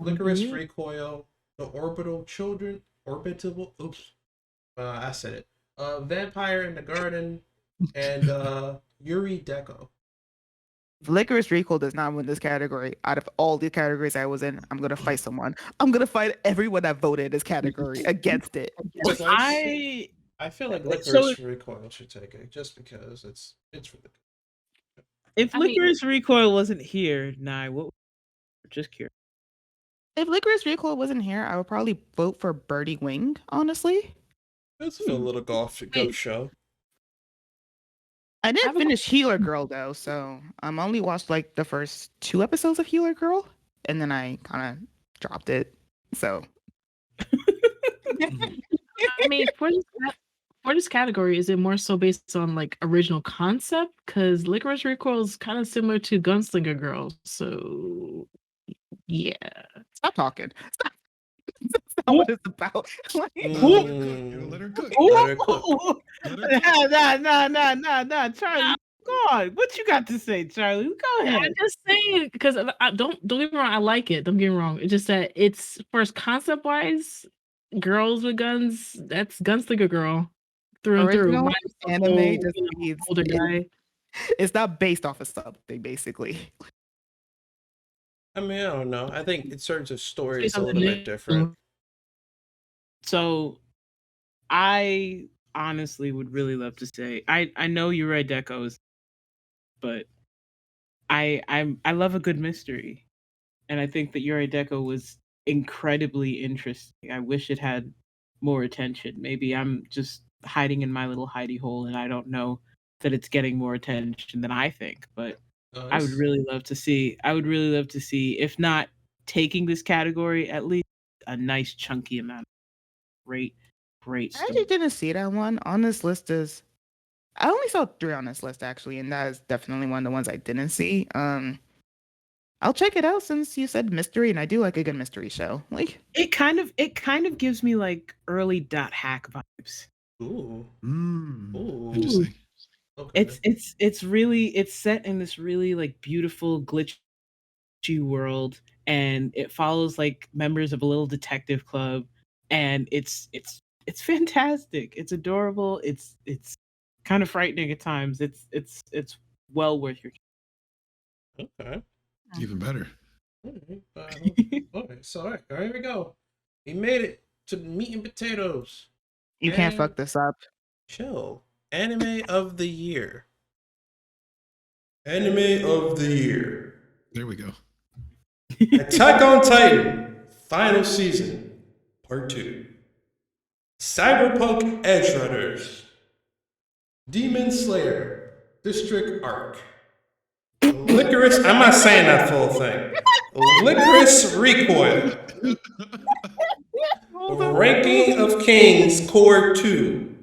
Licorice Recoil, The Orbital Children, I said it. Vampire in the Garden, and Yuri Deco. Licorice Recoil does not win this category. Out of all the categories I was in, I'm gonna fight someone. I'm gonna fight everyone that voted this category against it. Because I feel like Licorice Recoil should take it just because it's really good. If I mean- Licorice Recoil wasn't here, what? Just curious. If Licorice Recoil wasn't here, I would probably vote for Birdie Wing, honestly. It's a little ghost show. I have didn't a finish Healer Girl though, so only watched like the first 2 episodes of Healer Girl, and then I kind of dropped it. So I mean, for this category, is it more so based on like original concept? Because Licorice Recoil is kind of similar to Gunslinger Girl, so yeah. stop talking. Stop. That's not what it's about. Like, Let her cook. Let her cook. Let her cook. Nah, Charlie. Go on. What you got to say, Charlie? Go ahead. I'm just saying because I don't get me wrong. I like it. Don't get me wrong. It's just that it's first concept wise, girls with guns. That's Gunslinger Girl through and through. Original Minus the anime whole, just you know, needs older guy. it's not based off of something, basically. I mean, I don't know. I think in terms of story, Say it's a something little bit different. new. So I honestly would really love to say I know Yurei Deco's, but I love a good mystery, and I think that Yurei Deco was incredibly interesting. I wish it had more attention. Maybe I'm just hiding in my little hidey hole, and I don't know that it's getting more attention than I think. But I would Nice. really love to see. I would really love to see, if not taking this category, at least a nice chunky amount. Great, great I story. actually didn't see that one on this list. Is I only saw 3 on this list actually, and that is definitely one of the ones I didn't see. I'll check it out since you said mystery, and I do like a good mystery show. Like, It kind of gives me like early dot hack vibes. Ooh. Mm, Ooh. interesting. Okay. It's really, it's set in this really like beautiful glitchy world, and it follows like members of a little detective club, and it's fantastic. It's adorable. It's kind of frightening at times. It's well worth your Okay. Even better. Alright, okay, so all right, here we go. We made it to the meat and potatoes. you can't And fuck this up. chill. Anime of the year. Anime of the year. There we go. Attack on Titan, final season, part 2. Cyberpunk Edge Runners. Demon Slayer, District Arc. Licorice, I'm not saying that full thing. Licorice Recoil. Ranking of Kings Core 2.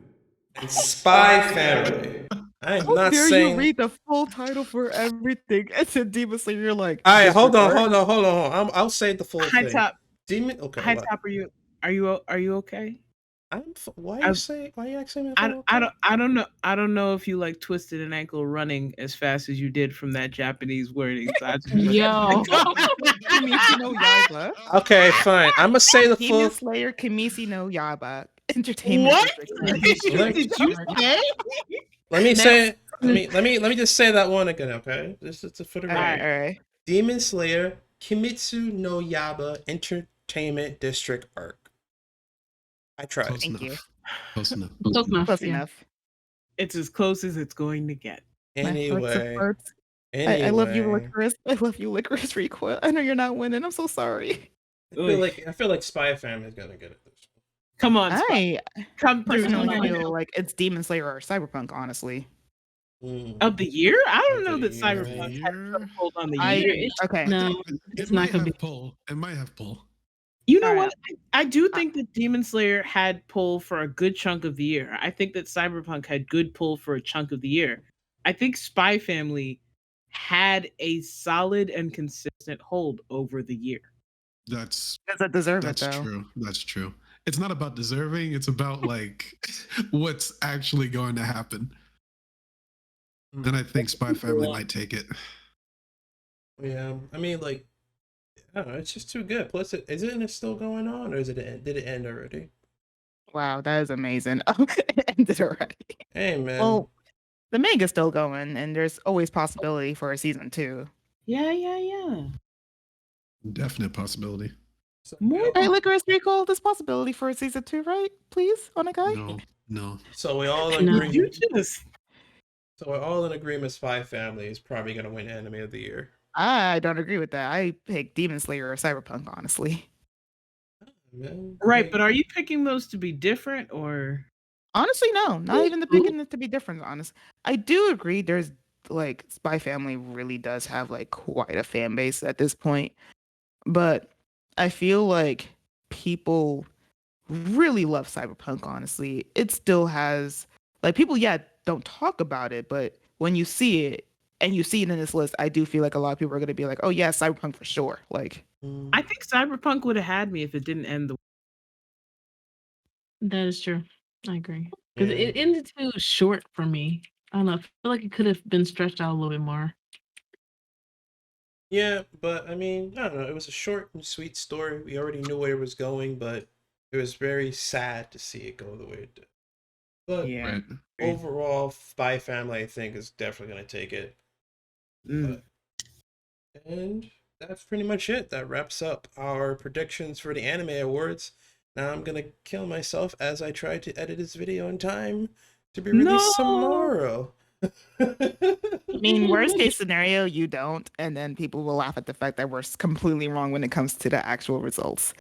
And Spy Family. I am How not dare saying. you read the full title for everything? It's a Demon Slayer. You're like, All right, District Arc? hold on. I'll say the full High thing. top. Demon. Okay. High What? top, are you okay? Why I- you say? Why you asking me? If I'm okay? I don't know if you like twisted an ankle running as fast as you did from that Japanese wording. So I just Yo. Kimetsu no Yaiba. Okay, fine. I'm gonna say the Demon full. Slayer Kimetsu no Yaiba. Entertainment What District. Let- did you say? Let me Next. say. Let me just say that one again. Okay, this is for the All right, record. all right. Demon Slayer Kimetsu no Yaba Entertainment District Arc. I tried. Close Thank enough. you. Close enough. Close enough. Close yeah. enough. It's as close as it's going to get. My heart Anyway. supports. Anyway. I love you, Licorice. I love you, Licorice Recoil. I know you're not winning. I'm so sorry. I feel like Spy Family is gonna get it. Come on, Spy. I Come through. personally Come on. feel like it's Demon Slayer or Cyberpunk, honestly. Of the year? I don't Of know the that year. Cyberpunk had some hold on the I year. okay. No, It it's might not gonna have be. pull. It might have pull. You know Alright. what? I do think that Demon Slayer had pull for a good chunk of the year. I think that Cyberpunk had good pull for a chunk of the year. I think Spy Family had a solid and consistent hold over the year. That's Doesn't deserve it that's though. true. That's true. It's not about deserving. It's about like what's actually going to happen. And I think Spy Family might take it. Yeah, I mean, like, I don't know, it's just too good. Plus, isn't it still going on, or did it end already? Wow, that is amazing. It ended already. Hey, man. Well, the manga's still going, and there's always possibility for a season 2. Yeah. Definite possibility. So, More Hey, Licorice Recoil, there's possibility for a season 2, right? Please, on a guy. No. so we all No. agree. You just So we're all in agreement. Spy Family is probably gonna win Anime of the Year. I don't agree with that. I pick Demon Slayer or Cyberpunk, honestly. Man, right, hey, but are you picking those to be different or? Honestly, no, not even the picking it to be different. Honest, I do agree. There's like Spy Family really does have like quite a fan base at this point, but I feel like people really love Cyberpunk. Honestly, it still has like people, yeah, don't talk about it, but when you see it and you see it in this list, I do feel like a lot of people are gonna be like, oh yeah, Cyberpunk for sure. Like, I think Cyberpunk would have had me if it didn't end the. That is true. I agree. Because Yeah. it ended too short for me. I don't know. I feel like it could have been stretched out a little bit more. Yeah, but I mean, I don't know. It was a short and sweet story. We already knew where it was going, but it was very sad to see it go the way it did. But Yeah. Right. overall, Spy Family, I think, is definitely going to take it. Mm. And that's pretty much it. That wraps up our predictions for the Anime Awards. Now I'm going to kill myself as I try to edit this video in time to be released No! tomorrow. I mean, worst case scenario, you don't, and then people will laugh at the fact that we're completely wrong when it comes to the actual results.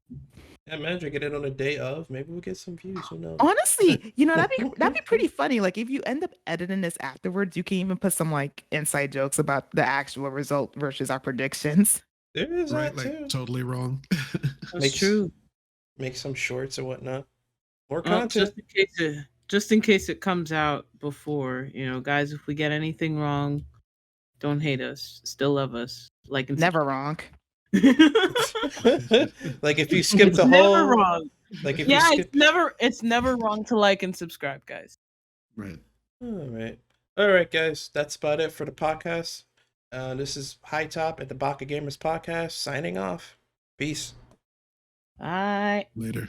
Imagine get it on a day of. Maybe we'll get some views. Who knows? Honestly, that'd be pretty funny. Like if you end up editing this afterwards, you can even put some like inside jokes about the actual result versus our predictions. There is Right. that too. Like totally wrong. That's Makes- true. Make some shorts or whatnot. More Well, content. just in case it comes out before, guys, if we get anything wrong, don't hate us. Still love us. Like and Never wrong. Like if you skip It's the never whole, wrong. like if Yeah, you skip. it's never wrong to like and subscribe, guys. Right. All right, guys. That's about it for the podcast. This is High Top at the Baka Gamers Podcast signing off. Peace. Bye. Later.